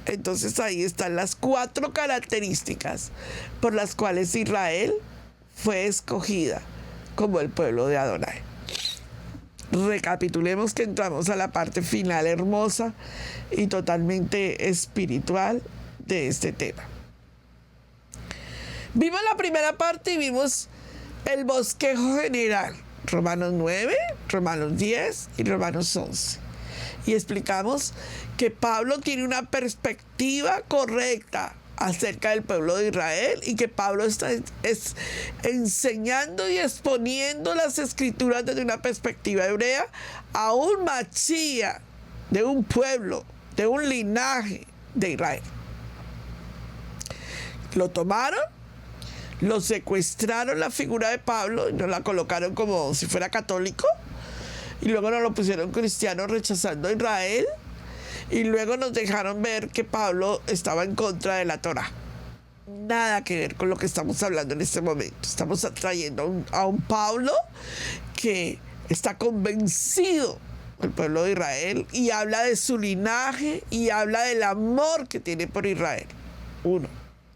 Entonces ahí están las 4 características por las cuales Israel fue escogida como el pueblo de Adonai. Recapitulemos que entramos a la parte final hermosa y totalmente espiritual de este tema. Vimos la primera parte y vimos el bosquejo general. Romanos 9, Romanos 10 y Romanos 11. Y explicamos que Pablo tiene una perspectiva correcta acerca del pueblo de Israel y que Pablo está enseñando y exponiendo las escrituras desde una perspectiva hebrea a un Machía de un pueblo, de un linaje de Israel. Lo tomaron, lo secuestraron la figura de Pablo y nos la colocaron como si fuera católico. Y luego nos lo pusieron cristiano rechazando a Israel. Y luego nos dejaron ver que Pablo estaba en contra de la Torá. Nada que ver con lo que estamos hablando en este momento. Estamos trayendo a un Pablo que está convencido del pueblo de Israel y habla de su linaje y habla del amor que tiene por Israel. 1.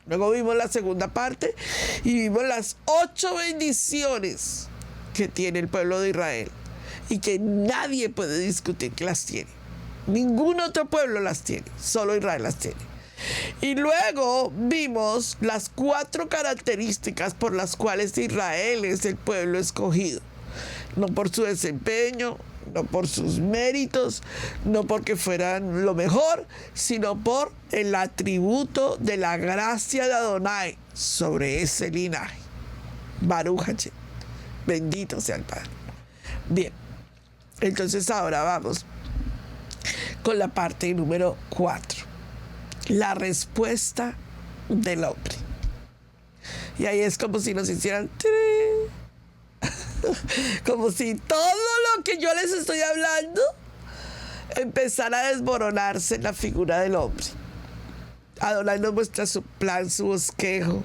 Luego vimos la segunda parte y vimos las 8 bendiciones que tiene el pueblo de Israel y que nadie puede discutir que las tiene. Ningún otro pueblo las tiene, solo Israel las tiene. Y luego vimos las 4 características por las cuales Israel es el pueblo escogido. No por su desempeño, no por sus méritos, no porque fueran lo mejor, sino por el atributo de la gracia de Adonai sobre ese linaje. Baruch Hashem. Bendito sea el Padre. Bien, entonces ahora vamos con la parte número 4. La respuesta del hombre. Y ahí es como si nos hicieran como si todo lo que yo les estoy hablando empezara a desmoronarse en la figura del hombre. Adonai nos muestra su plan, su bosquejo.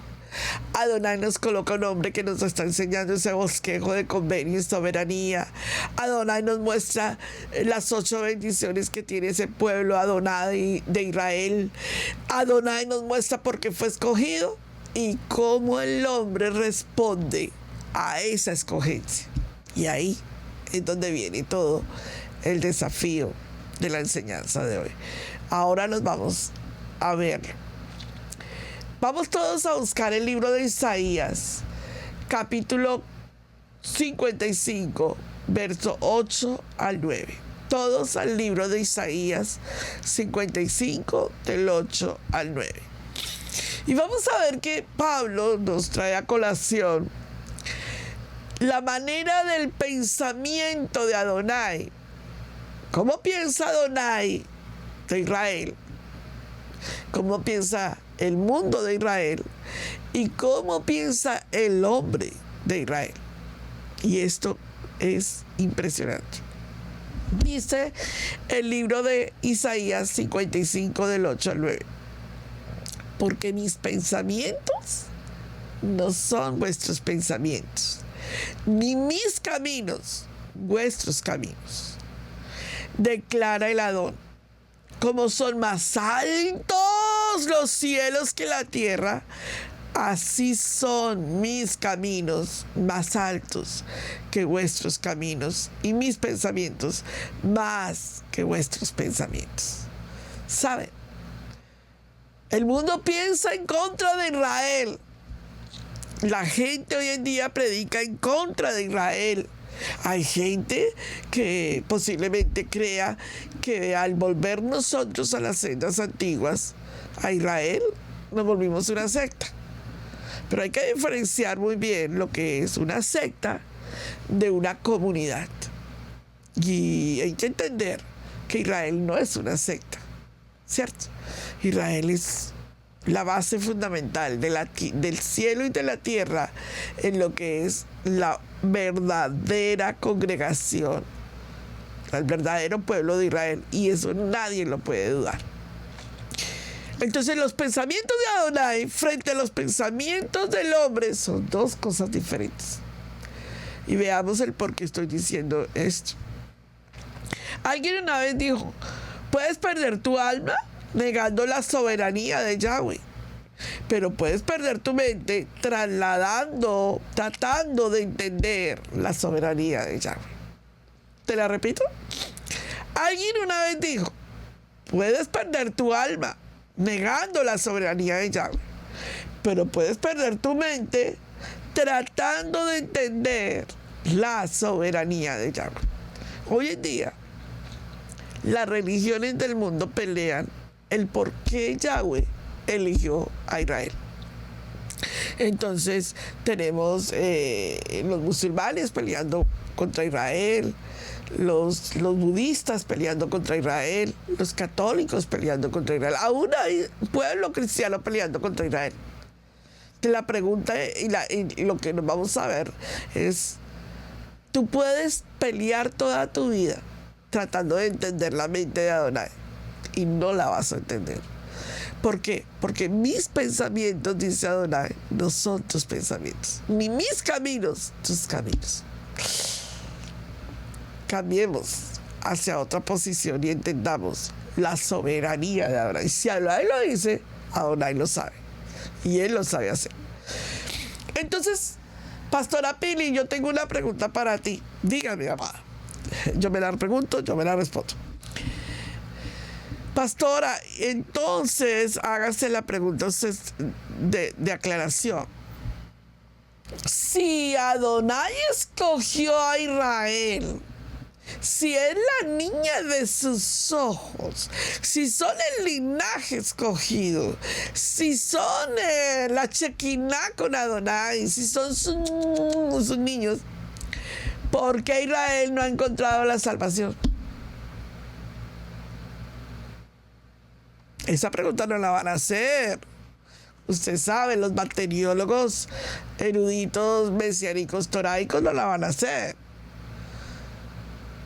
Adonai nos coloca un hombre que nos está enseñando ese bosquejo de convenio y soberanía. Adonai nos muestra las 8 bendiciones que tiene ese pueblo Adonai de Israel. Adonai nos muestra por qué fue escogido y cómo el hombre responde a esa escogencia. Y ahí es donde viene todo el desafío de la enseñanza de hoy. Ahora nos vamos a ver. Vamos todos a buscar el libro de Isaías, capítulo 55, verso 8 al 9. todos al libro de Isaías 55, del 8 al 9. Y vamos a ver que Pablo nos trae a colación la manera del pensamiento de Adonai. ¿Cómo piensa Adonai de Israel? ¿Cómo piensa el mundo de Israel? ¿Y cómo piensa el hombre de Israel? Y esto es impresionante. Dice el libro de Isaías 55, del 8 al 9. Porque mis pensamientos no son vuestros pensamientos, ni mis caminos vuestros caminos, declara el Adón. Como son más altos los cielos que la tierra, así son mis caminos más altos que vuestros caminos, y mis pensamientos más que vuestros pensamientos. ¿Saben? El mundo piensa en contra de Israel. La gente hoy en día predica en contra de Israel. Hay gente que posiblemente crea que al volver nosotros a las sendas antiguas, a Israel, nos volvimos una secta. Pero hay que diferenciar muy bien lo que es una secta de una comunidad. Y hay que entender que Israel no es una secta, ¿cierto? Israel es la base fundamental del cielo y de la tierra en lo que es la verdadera congregación, el verdadero pueblo de Israel, y eso nadie lo puede dudar. Entonces los pensamientos de Adonai frente a los pensamientos del hombre son dos cosas diferentes. Y veamos el por qué estoy diciendo esto. Alguien una vez dijo: puedes perder tu alma negando la soberanía de Yahweh, pero puedes perder tu mente tratando de entender la soberanía de Yahweh. ¿Te la repito? Alguien una vez dijo: puedes perder tu alma negando la soberanía de Yahweh, pero puedes perder tu mente tratando de entender la soberanía de Yahweh. Hoy en día, las religiones del mundo pelean el por qué Yahweh eligió a Israel. Entonces tenemos los musulmanes peleando contra Israel, los budistas peleando contra Israel, los católicos peleando contra Israel, aún hay pueblo cristiano peleando contra Israel. La pregunta y lo que nos vamos a ver es: tú puedes pelear toda tu vida tratando de entender la mente de Adonai y no la vas a entender. ¿Por qué? Porque mis pensamientos, dice Adonai, no son tus pensamientos, ni mis caminos tus caminos. Cambiemos hacia otra posición y entendamos la soberanía de Adonai. Si Adonai lo dice, Adonai lo sabe, y Él lo sabe hacer. Entonces, Pastora Pili, yo tengo una pregunta para ti. Dígame, amada. Yo me la pregunto, yo me la respondo. Pastora, entonces hágase la pregunta de aclaración. Si Adonai escogió a Israel, si es la niña de sus ojos, si son el linaje escogido, si son la Shekinah con Adonai, si son sus niños, ¿por qué Israel no ha encontrado la salvación? Esa pregunta no la van a hacer. Usted sabe, los bacteriólogos eruditos, mesiánicos, toraicos no la van a hacer.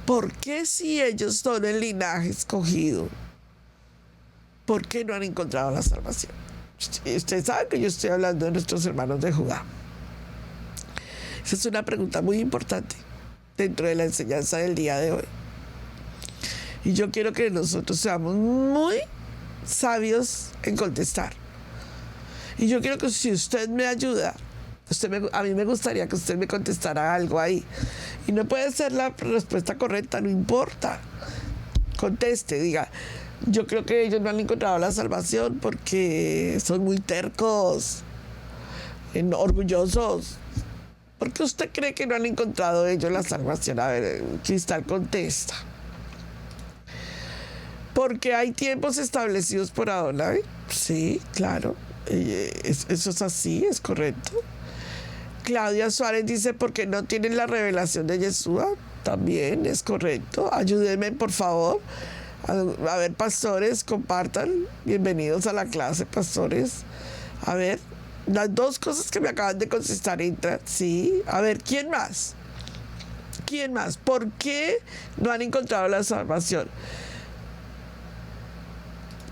¿Por qué si ellos son el linaje escogido, por qué no han encontrado la salvación? Usted sabe que yo estoy hablando de nuestros hermanos de Judá. Esa es una pregunta muy importante dentro de la enseñanza del día de hoy. Y yo quiero que nosotros seamos muy sabios en contestar. Y yo quiero que si usted me ayuda, a mí me gustaría que usted me contestara algo ahí. Y no puede ser la respuesta correcta, no importa. Conteste, diga: yo creo que ellos no han encontrado la salvación porque son muy tercos, orgullosos. ¿Por qué usted cree que no han encontrado ellos la salvación? A ver, Cristal contesta. Porque hay tiempos establecidos por Adonai. Sí, claro. Eso es así, es correcto. Claudia Suárez dice, porque no tienen la revelación de Yeshua. También es correcto. Ayúdenme, por favor. A ver, pastores, compartan. Bienvenidos a la clase, pastores. A ver, las dos cosas que me acaban de contestar entran. Sí. A ver, ¿quién más? ¿Quién más? ¿Por qué no han encontrado la salvación?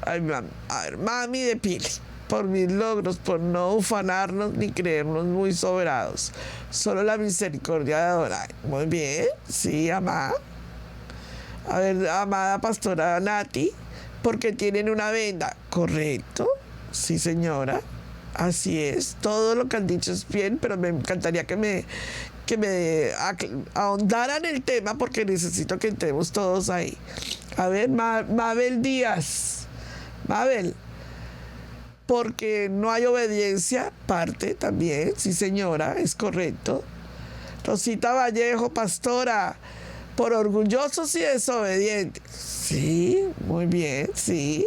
Ay, a ver, mami de Pili. Por mis logros, por no ufanarnos ni creernos muy sobrados. Solo la misericordia de Adonai. Muy bien, sí, amada. A ver, amada pastora Nati, porque tienen una venda. Correcto, sí, señora. Así es. Todo lo que han dicho es bien, pero me encantaría que me ahondaran el tema, porque necesito que entremos todos ahí. A ver, Mabel Díaz. Mabel. Porque no hay obediencia, parte también, sí señora, es correcto. Rosita Vallejo, pastora, por orgullosos y desobedientes. Sí, muy bien, sí.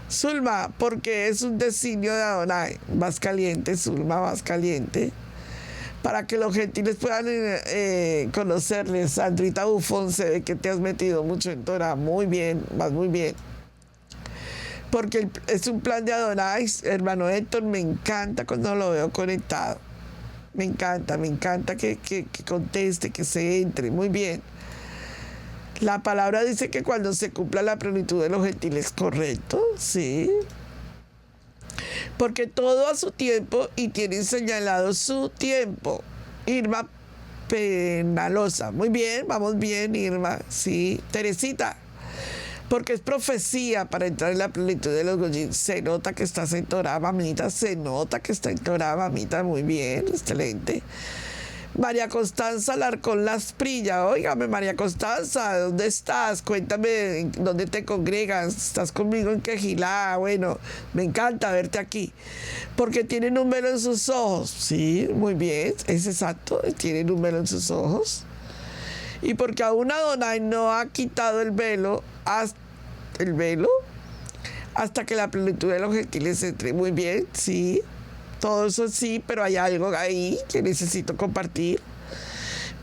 Zulma, porque es un designio de Adonai. Más caliente, Zulma, más caliente. Para que los gentiles puedan conocerles. Sandrita Bufón, se ve que te has metido mucho en Torah. Muy bien, vas muy bien. Porque es un plan de Adonai, hermano Héctor, me encanta cuando lo veo conectado. Me encanta que conteste, que se entre. Muy bien. La palabra dice que cuando se cumpla la plenitud de los gentiles, ¿correcto? Sí. Porque todo a su tiempo y tienen señalado su tiempo. Irma Penalosa. Muy bien, vamos bien, Irma. Sí. Teresita. Porque es profecía para entrar en la plenitud de los Goyim. Se nota que estás en Torah, mamita. Se nota que está en Torah, mamita. Muy bien, excelente. María Constanza Larcón Las Prilla. Óigame, María Constanza, ¿dónde estás? Cuéntame dónde te congregas. ¿Estás conmigo en Quejilá? Bueno, me encanta verte aquí. Porque tienen un velo en sus ojos. Sí, muy bien, es exacto. Tienen un velo en sus ojos. Y porque aún Adonai no ha quitado el velo hasta que la plenitud de los gentiles entre. Muy bien, sí, todo eso sí, pero hay algo ahí que necesito compartir.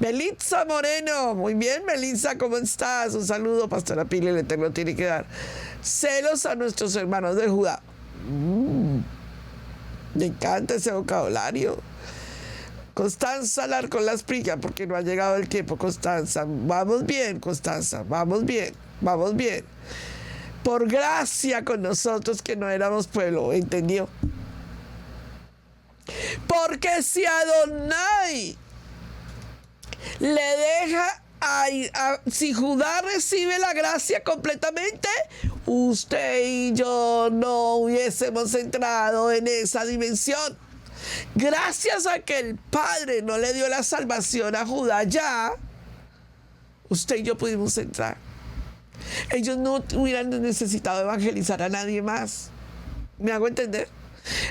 Melitza Moreno, muy bien, Melitza, ¿cómo estás? Un saludo, pastora Pili, el Eterno tiene que dar celos a nuestros hermanos de Judá. Me encanta ese vocabulario. Constanza Larcón Las Prilla, porque no ha llegado el tiempo, Constanza. Vamos bien, Constanza, vamos bien, vamos bien. Por gracia con nosotros que no éramos pueblo, ¿entendió? Porque si Adonai le deja si Judá recibe la gracia completamente, usted y yo no hubiésemos entrado en esa dimensión. Gracias a que el Padre no le dio la salvación a Judá ya, usted y yo pudimos entrar. Ellos no hubieran necesitado evangelizar a nadie más. ¿Me hago entender?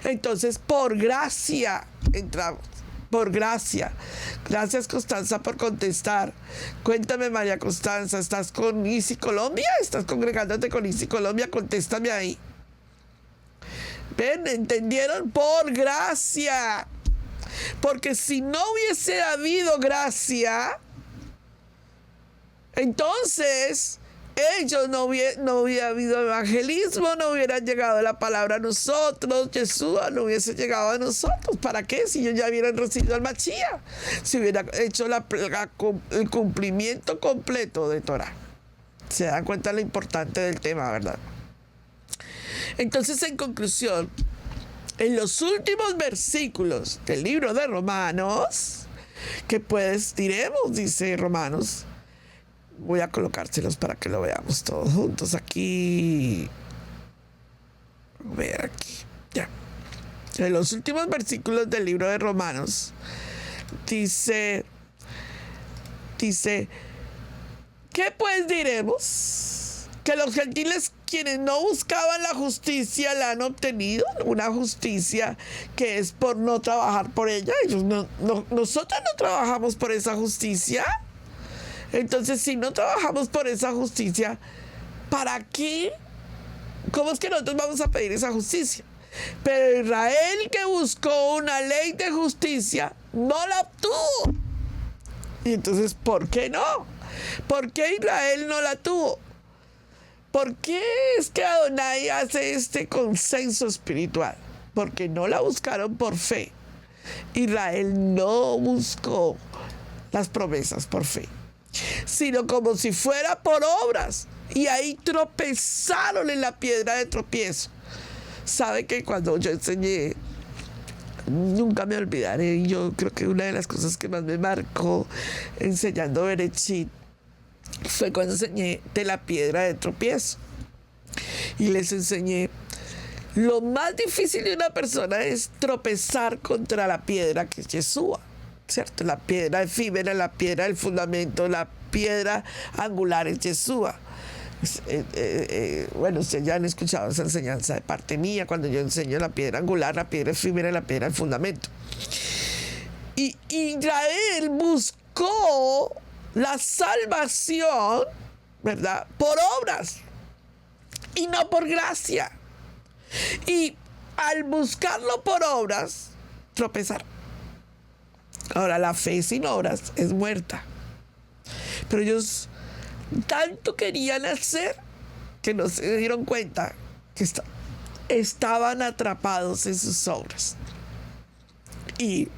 Entonces, por gracia entramos. Por gracia. Gracias, Constanza, por contestar. Cuéntame, María Constanza, ¿estás con ICI Colombia? ¿Estás congregándote con ICI Colombia? Contéstame ahí. ¿Ven? ¿Entendieron? Por gracia. Porque si no hubiese habido gracia, entonces ellos no hubiera habido evangelismo, no hubiera llegado la palabra a nosotros, Yeshua no hubiese llegado a nosotros. ¿Para qué? Si ellos ya hubieran recibido al Mashiach, si hubiera hecho el cumplimiento completo de Torah. Se dan cuenta de lo importante del tema, ¿verdad? Entonces, en conclusión, en los últimos versículos del libro de Romanos, que pues diremos, dice Romanos, voy a colocárselos para que lo veamos todos juntos aquí. A ver aquí, ya. En los últimos versículos del libro de Romanos, dice, ¿qué pues diremos? Que los gentiles, quienes no buscaban la justicia, la han obtenido, una justicia que es por no trabajar por ella. Nosotros no trabajamos por esa justicia. Entonces, si no trabajamos por esa justicia, ¿para qué? ¿Cómo es que nosotros vamos a pedir esa justicia? Pero Israel, que buscó una ley de justicia, no la obtuvo. Y entonces, ¿por qué no? ¿Por qué Israel no la tuvo? ¿Por qué es que Adonai hace este consenso espiritual? Porque no la buscaron por fe. Israel no buscó las promesas por fe, sino como si fuera por obras. Y ahí tropezaron en la piedra de tropiezo. ¿Sabe que cuando yo enseñé, nunca me olvidaré, y yo creo que una de las cosas que más me marcó enseñando Bereshit fue cuando enseñé de la piedra de tropiezo? Y les enseñé, lo más difícil de una persona es tropezar contra la piedra que es Yeshua, ¿cierto? La piedra efímera, la piedra del fundamento, la piedra angular es Yeshua. Bueno, ustedes ya han escuchado esa enseñanza de parte mía cuando yo enseño la piedra angular, la piedra efímera y la piedra del fundamento. Y Israel buscó la salvación, ¿verdad?, por obras y no por gracia. Y al buscarlo por obras, tropezaron. Ahora, la fe sin obras es muerta. Pero ellos tanto querían hacer que no se dieron cuenta que estaban atrapados en sus obras. Y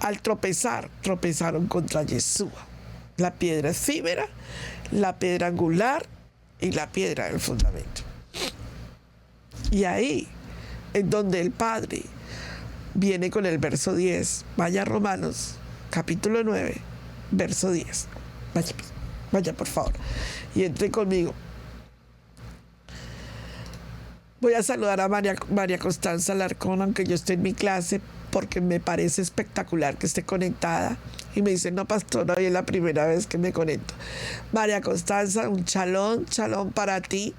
al tropezar, tropezaron contra Yeshua, la piedra efímera, la piedra angular y la piedra del fundamento. Y ahí es donde el Padre viene con el verso 10. Vaya a Romanos, capítulo 9, verso 10. Vaya por favor, y entre conmigo. Voy a saludar a María Constanza Alarcón, aunque yo esté en mi clase, porque me parece espectacular que esté conectada. Y me dice, no, pastor, hoy es la primera vez que me conecto. María Constanza, un shalom para ti.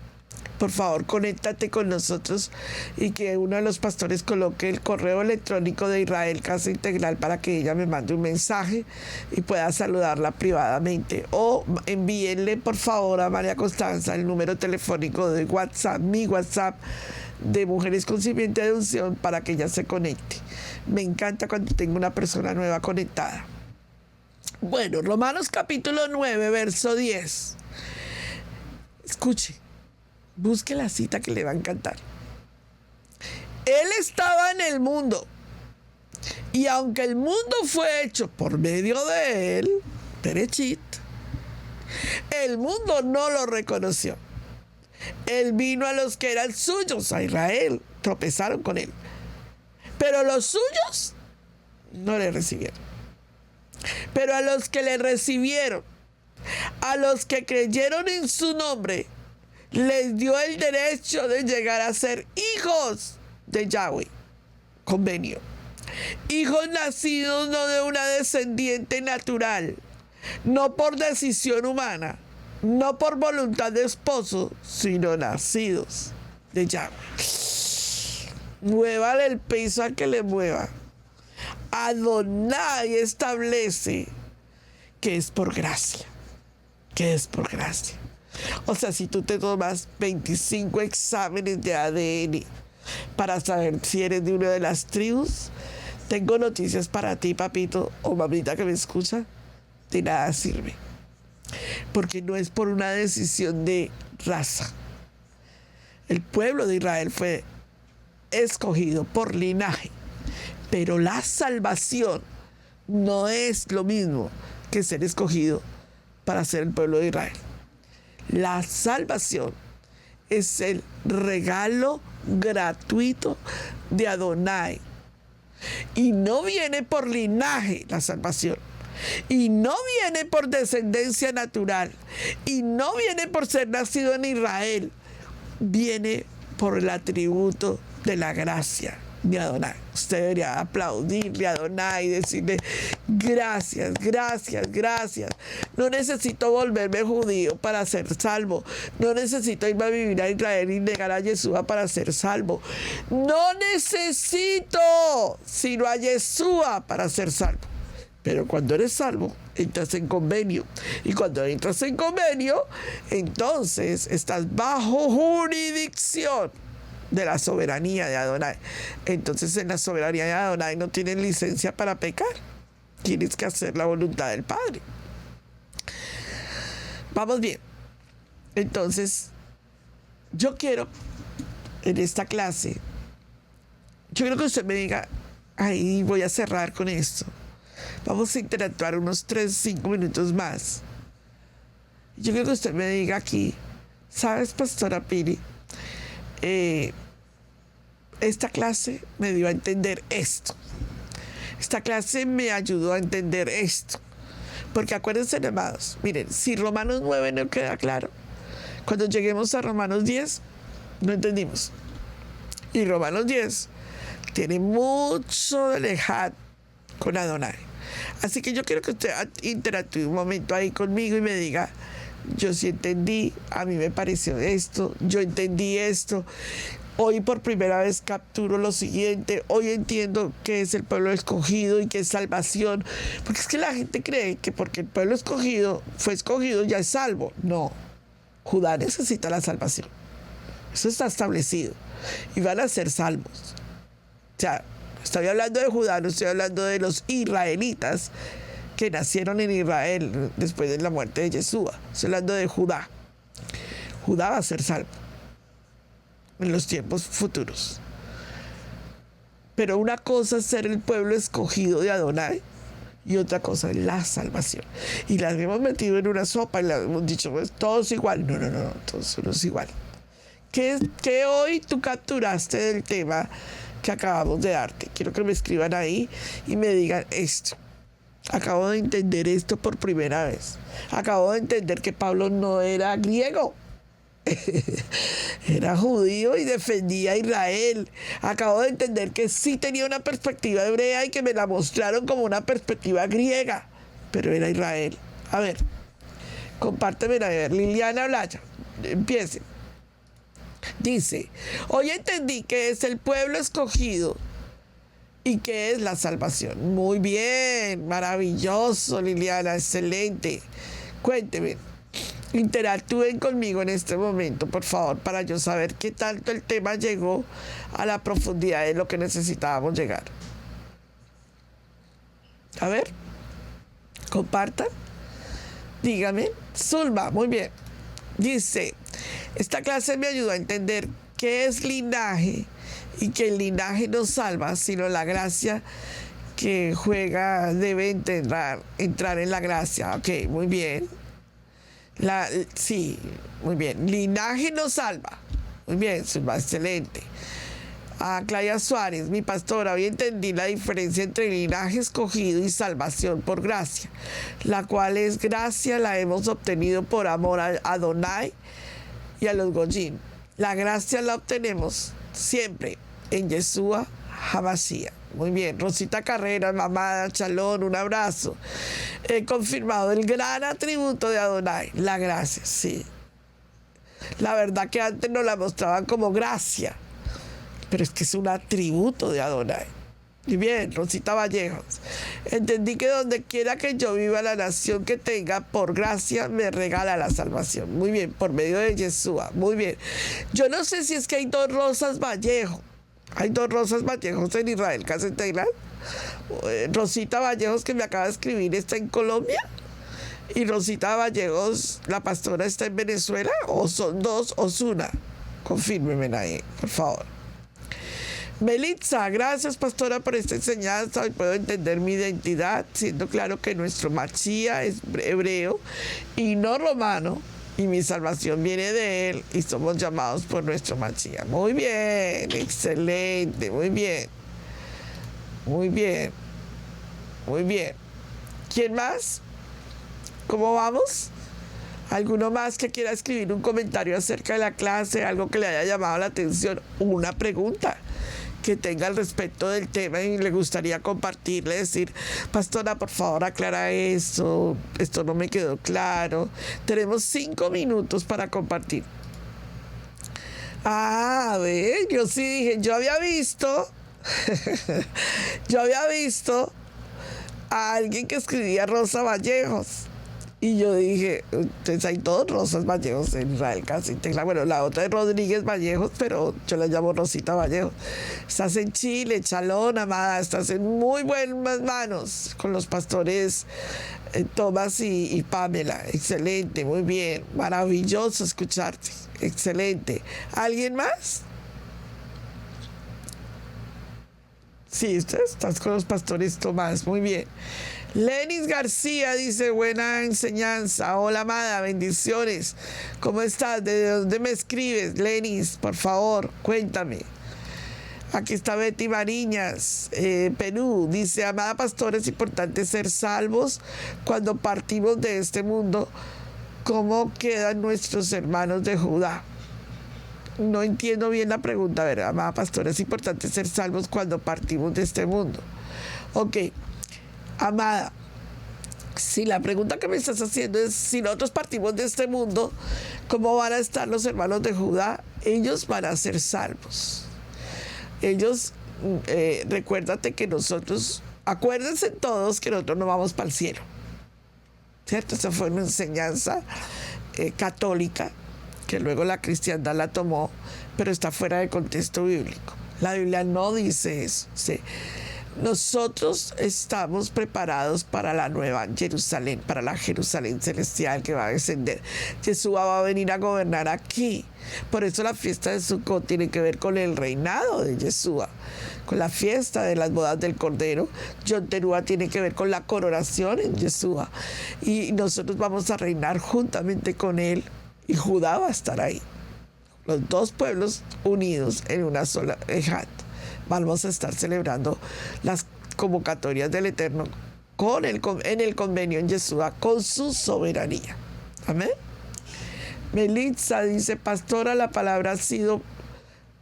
Por favor, conéctate con nosotros y que uno de los pastores coloque el correo electrónico de Israel Casa Integral para que ella me mande un mensaje y pueda saludarla privadamente. O envíenle, por favor, a María Constanza el número telefónico de WhatsApp, mi WhatsApp de Mujeres con Simiente de Unción, para que ella se conecte. Me encanta cuando tengo una persona nueva conectada. Bueno, Romanos capítulo 9, verso 10. Escuche. Busque la cita que le va a encantar. Él estaba en el mundo, y aunque el mundo fue hecho por medio de él, Bereshit, el mundo no lo reconoció. Él vino a los que eran suyos, a Israel, tropezaron con él. Pero los suyos no le recibieron. Pero a los que le recibieron, a los que creyeron en su nombre, les dio el derecho de llegar a ser hijos de Yahweh. Convenio. Hijos nacidos no de una descendiente natural, no por decisión humana, no por voluntad de esposo, sino nacidos de Yahweh. Muévale el piso a que le mueva. Adonai establece que es por gracia. Que es por gracia. O sea, si tú te tomas 25 exámenes de ADN para saber si eres de una de las tribus, tengo noticias para ti, papito o mamita que me escucha, de nada sirve. Porque no es por una decisión de raza. El pueblo de Israel fue escogido por linaje, pero la salvación no es lo mismo que ser escogido para ser el pueblo de Israel. La salvación es el regalo gratuito de Adonai. Y no viene por linaje la salvación. Y no viene por descendencia natural. Y no viene por ser nacido en Israel. Viene por el atributo de la gracia de Adonai. Usted debería aplaudirle a Adonai y decirle gracias, gracias, gracias. No necesito volverme judío para ser salvo. No necesito irme a vivir a Israel y negar a Yeshua para ser salvo. No necesito sino a Yeshua para ser salvo. Pero cuando eres salvo, entras en convenio. Y cuando entras en convenio, entonces estás bajo jurisdicción de la soberanía de Adonai. Entonces en la soberanía de Adonai no tienes licencia para pecar. Tienes que hacer la voluntad del Padre. Vamos bien. Entonces, yo quiero en esta clase, yo quiero que usted me diga, ahí voy a cerrar con esto. Vamos a interactuar unos 3-5 minutos más. Yo quiero que usted me diga aquí, ¿sabes, Pastora Pili? Esta clase me dio a entender esto. Esta clase me ayudó a entender esto. Porque acuérdense, amados, miren, si Romanos 9 no queda claro, cuando lleguemos a Romanos 10, no entendimos. Y Romanos 10 tiene mucho de lejad con Adonai. Así que yo quiero que usted interactúe un momento ahí conmigo y me diga, yo sí entendí, a mí me pareció esto, yo entendí esto. Hoy por primera vez capturo lo siguiente, hoy entiendo qué es el pueblo escogido y qué es salvación. Porque es que la gente cree que porque el pueblo escogido fue escogido ya es salvo. No, Judá necesita la salvación. Eso está establecido. Y van a ser salvos. O sea, estoy hablando de Judá, no estoy hablando de los israelitas que nacieron en Israel después de la muerte de Yeshua. Estoy hablando de Judá. Judá va a ser salvo en los tiempos futuros. Pero una cosa es ser el pueblo escogido de Adonai y otra cosa es la salvación. Y las hemos metido en una sopa y las hemos dicho, pues todos igual. No, todos unos igual. ¿Qué hoy tú capturaste del tema que acabamos de darte? Quiero que me escriban ahí y me digan esto. Acabo de entender esto por primera vez. Acabo de entender que Pablo no era griego. Era judío y defendía a Israel. Acabo de entender que sí tenía una perspectiva hebrea y que me la mostraron como una perspectiva griega, pero era Israel. A ver, compárteme, a ver, Liliana Blaya, empiece. Dice, hoy entendí que es el pueblo escogido y que es la salvación. Muy bien, maravilloso, Liliana, excelente. Cuénteme. Interactúen conmigo en este momento, por favor, para yo saber qué tanto el tema llegó a la profundidad de lo que necesitábamos llegar. A ver, compartan, díganme. Zulma, muy bien. Dice, esta clase me ayudó a entender qué es linaje y que el linaje no salva, sino la gracia que juega debe entrar en la gracia. Ok, muy bien. Sí, muy bien. Linaje no salva. Muy bien, excelente. A Claudia Suárez, mi pastora, hoy entendí la diferencia entre linaje escogido y salvación por gracia, la cual es gracia, la hemos obtenido por amor a Adonai y a los Goyim. La gracia la obtenemos siempre en Yeshua HaMashiach. Muy bien, Rosita Carrera, mamá, Chalón, un abrazo. He confirmado el gran atributo de Adonai, la gracia, sí. La verdad que antes nos la mostraban como gracia, pero es que es un atributo de Adonai. Y bien, Rosita Vallejos, entendí que donde quiera que yo viva, la nación que tenga, por gracia me regala la salvación. Muy bien, por medio de Yeshua, muy bien. Yo no sé si es que hay dos Rosas Vallejo. Hay dos Rosas Vallejos en Israel, Casa Integral. Rosita Vallejos, que me acaba de escribir, está en Colombia. Y Rosita Vallejos, la pastora, está en Venezuela. ¿O son dos o es una? Confírmeme ahí, por favor. Melitza, gracias, pastora, por esta enseñanza. Hoy puedo entender mi identidad, siendo claro que nuestro Mashiach es hebreo y no romano. Y mi salvación viene de él y somos llamados por nuestro Mashiach. Muy bien, excelente, muy bien. Muy bien, muy bien. ¿Quién más? ¿Cómo vamos? ¿Alguno más que quiera escribir un comentario acerca de la clase, algo que le haya llamado la atención, una pregunta que tenga al respecto del tema y le gustaría compartirle, decir, pastora, por favor, aclara esto no me quedó claro? Tenemos 5 minutos para compartir. A ver, yo sí dije, yo había visto a alguien que escribía Rosa Vallejos. Y yo dije, entonces hay dos Rosas Vallejos en Israel casi. Bueno, la otra es Rodríguez Vallejos, pero yo la llamo Rosita Vallejos. Estás en Chile, Chalón, amada, estás en muy buenas manos con los pastores Tomás y Pamela. Excelente, muy bien, maravilloso escucharte, excelente. ¿Alguien más? Sí, estás con los pastores Tomás, muy bien. Lenis García dice, buena enseñanza. Hola, amada, bendiciones. ¿Cómo estás? ¿De dónde me escribes, Lenis? Por favor, cuéntame. Aquí está Betty Mariñas, Perú. Dice, amada pastora, es importante ser salvos cuando partimos de este mundo. ¿Cómo quedan nuestros hermanos de Judá? No entiendo bien la pregunta. A ver, amada pastora, es importante ser salvos cuando partimos de este mundo. Ok. Amada, si la pregunta que me estás haciendo es si nosotros partimos de este mundo, ¿cómo van a estar los hermanos de Judá? Ellos van a ser salvos. Ellos, recuérdate que nosotros, acuérdense todos que nosotros no vamos para el cielo, ¿cierto? Esa fue una enseñanza católica, que luego la cristiandad la tomó, pero está fuera de contexto bíblico. La Biblia no dice eso, ¿sí? Nosotros estamos preparados para la nueva Jerusalén, para la Jerusalén celestial que va a descender. Yeshua va a venir a gobernar aquí. Por eso la fiesta de Sukkot tiene que ver con el reinado de Yeshua, con la fiesta de las bodas del Cordero. Yom Teruah tiene que ver con la coronación en Yeshua. Y nosotros vamos a reinar juntamente con él y Judá va a estar ahí. Los dos pueblos unidos en una sola ejat. Vamos a estar celebrando las convocatorias del Eterno en el convenio en Yeshua con su soberanía. Amén. Melitza dice, pastora, la palabra ha sido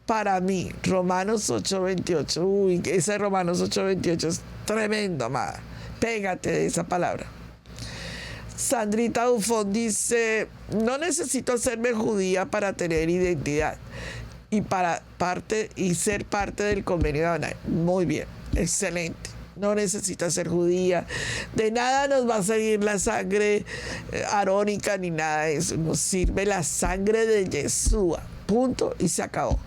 para mí. Romanos 8:28. Uy, ese Romanos 8:28 es tremendo, amada. Pégate de esa palabra. Sandrita Dufón dice, no necesito hacerme judía para tener identidad y ser parte del convenio de Adonai. Muy bien, excelente. No necesita ser judía. De nada nos va a seguir la sangre arónica ni nada de eso. Nos sirve la sangre de Yeshua. Punto y se acabó.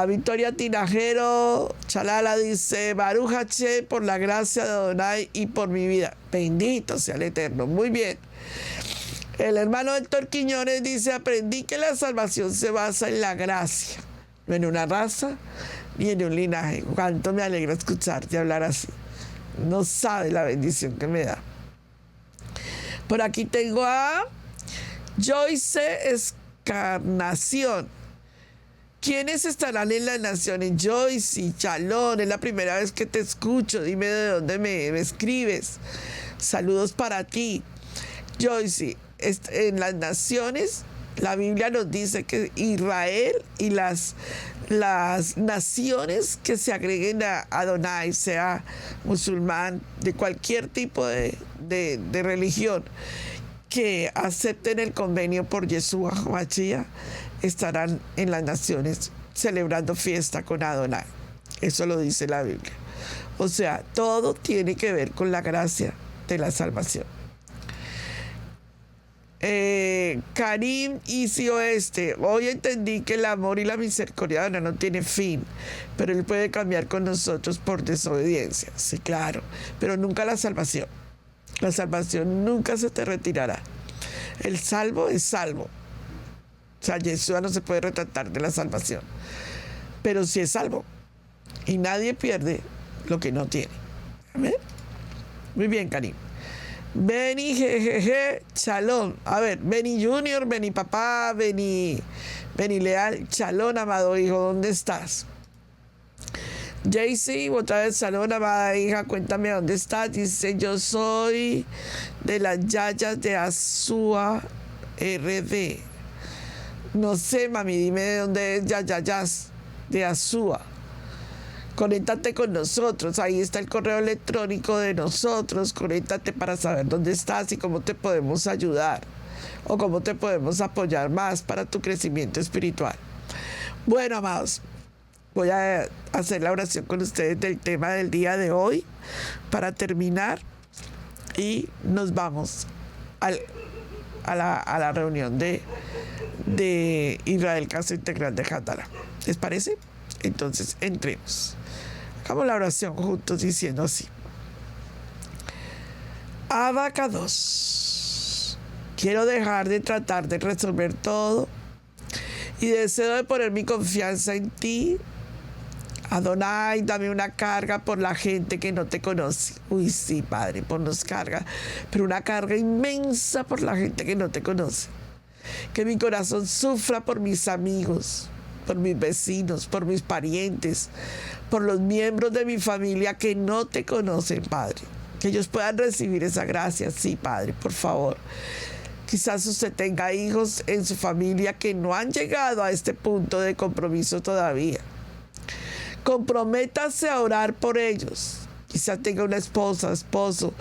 Victoria Tinajero Chalala dice, Baruch Hashem, por la gracia de Adonai y por mi vida. Bendito sea el Eterno. Muy bien. El hermano Héctor Quiñones dice, aprendí que la salvación se basa en la gracia, no en una raza ni en un linaje. Cuánto me alegra escucharte hablar así. No sabe la bendición que me da. Por aquí tengo a Joyce Escarnación. ¿Quiénes estarán en las naciones? Joyce y Chalón, es la primera vez que te escucho. Dime de dónde me escribes. Saludos para ti. Joyce, en las naciones, la Biblia nos dice que Israel y las naciones que se agreguen a Adonai, sea musulmán, de cualquier tipo de religión, que acepten el convenio por Yeshua Mashiach, estarán en las naciones celebrando fiesta con Adonai. Eso lo dice la Biblia. O sea, todo tiene que ver con la gracia de la salvación. Karim Isi Oeste, hoy entendí que el amor y la misericordia no tiene fin, pero él puede cambiar con nosotros por desobediencia. Sí, claro, pero nunca la salvación. La salvación nunca se te retirará. El salvo es salvo. O sea, Yeshua no se puede retratar de la salvación, pero sí es salvo. Y nadie pierde lo que no tiene. ¿Amén? Muy bien, Karim. Beni jejeje, Chalón. A ver, Beni Junior, Beni papá, Beni Leal, Chalón, amado hijo, ¿dónde estás? Jaycee, otra vez, Chalón, amada hija, cuéntame dónde estás. Dice, yo soy de las Yayas de Azúa RD. No sé, mami, dime de dónde es Yayas de Azúa. Conéctate con nosotros, ahí está el correo electrónico de nosotros, conéctate para saber dónde estás y cómo te podemos ayudar o cómo te podemos apoyar más para tu crecimiento espiritual. Bueno, amados, Voy a hacer la oración con ustedes del tema del día de hoy para terminar y nos vamos a la reunión de Israel Casa Integral de Jatara. ¿Les parece? Entonces, entremos. Hagamos la oración juntos diciendo así. Abacados. Quiero dejar de tratar de resolver todo y deseo de poner mi confianza en ti. Adonai, dame una carga por la gente que no te conoce. Uy, sí, Padre, ponnos carga, pero una carga inmensa por la gente que no te conoce. Que mi corazón sufra por mis amigos, por mis vecinos, por mis parientes, por los miembros de mi familia que no te conocen, Padre. Que ellos puedan recibir esa gracia, sí, Padre, por favor. Quizás usted tenga hijos en su familia que no han llegado a este punto de compromiso todavía. Comprométase a orar por ellos. Quizás tenga una esposa, esposo,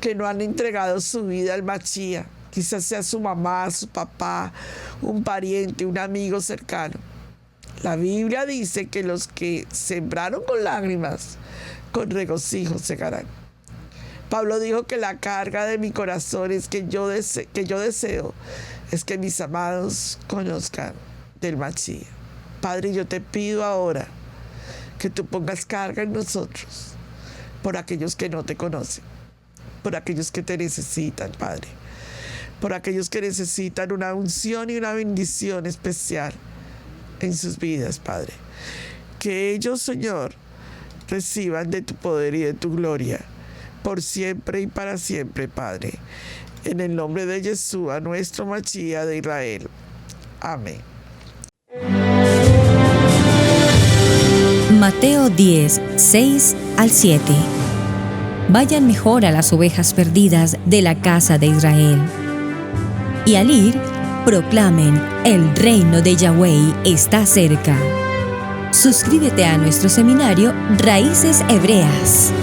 que no han entregado su vida al Machía. Quizás sea su mamá, su papá, un pariente, un amigo cercano. La Biblia dice que los que sembraron con lágrimas, con regocijo segarán. Pablo dijo que la carga de mi corazón es que yo deseo es que mis amados conozcan del Machía. Padre, yo te pido ahora que tú pongas carga en nosotros por aquellos que no te conocen, por aquellos que te necesitan, Padre, por aquellos que necesitan una unción y una bendición especial en sus vidas, Padre. Que ellos, Señor, reciban de tu poder y de tu gloria por siempre y para siempre, Padre. En el nombre de Yeshua, nuestro Machía de Israel. Amén. Mateo 10, 6 al 7. Vayan mejor a las ovejas perdidas de la casa de Israel. Y al ir, proclamen, el reino de Yahweh está cerca. Suscríbete a nuestro seminario Raíces Hebreas.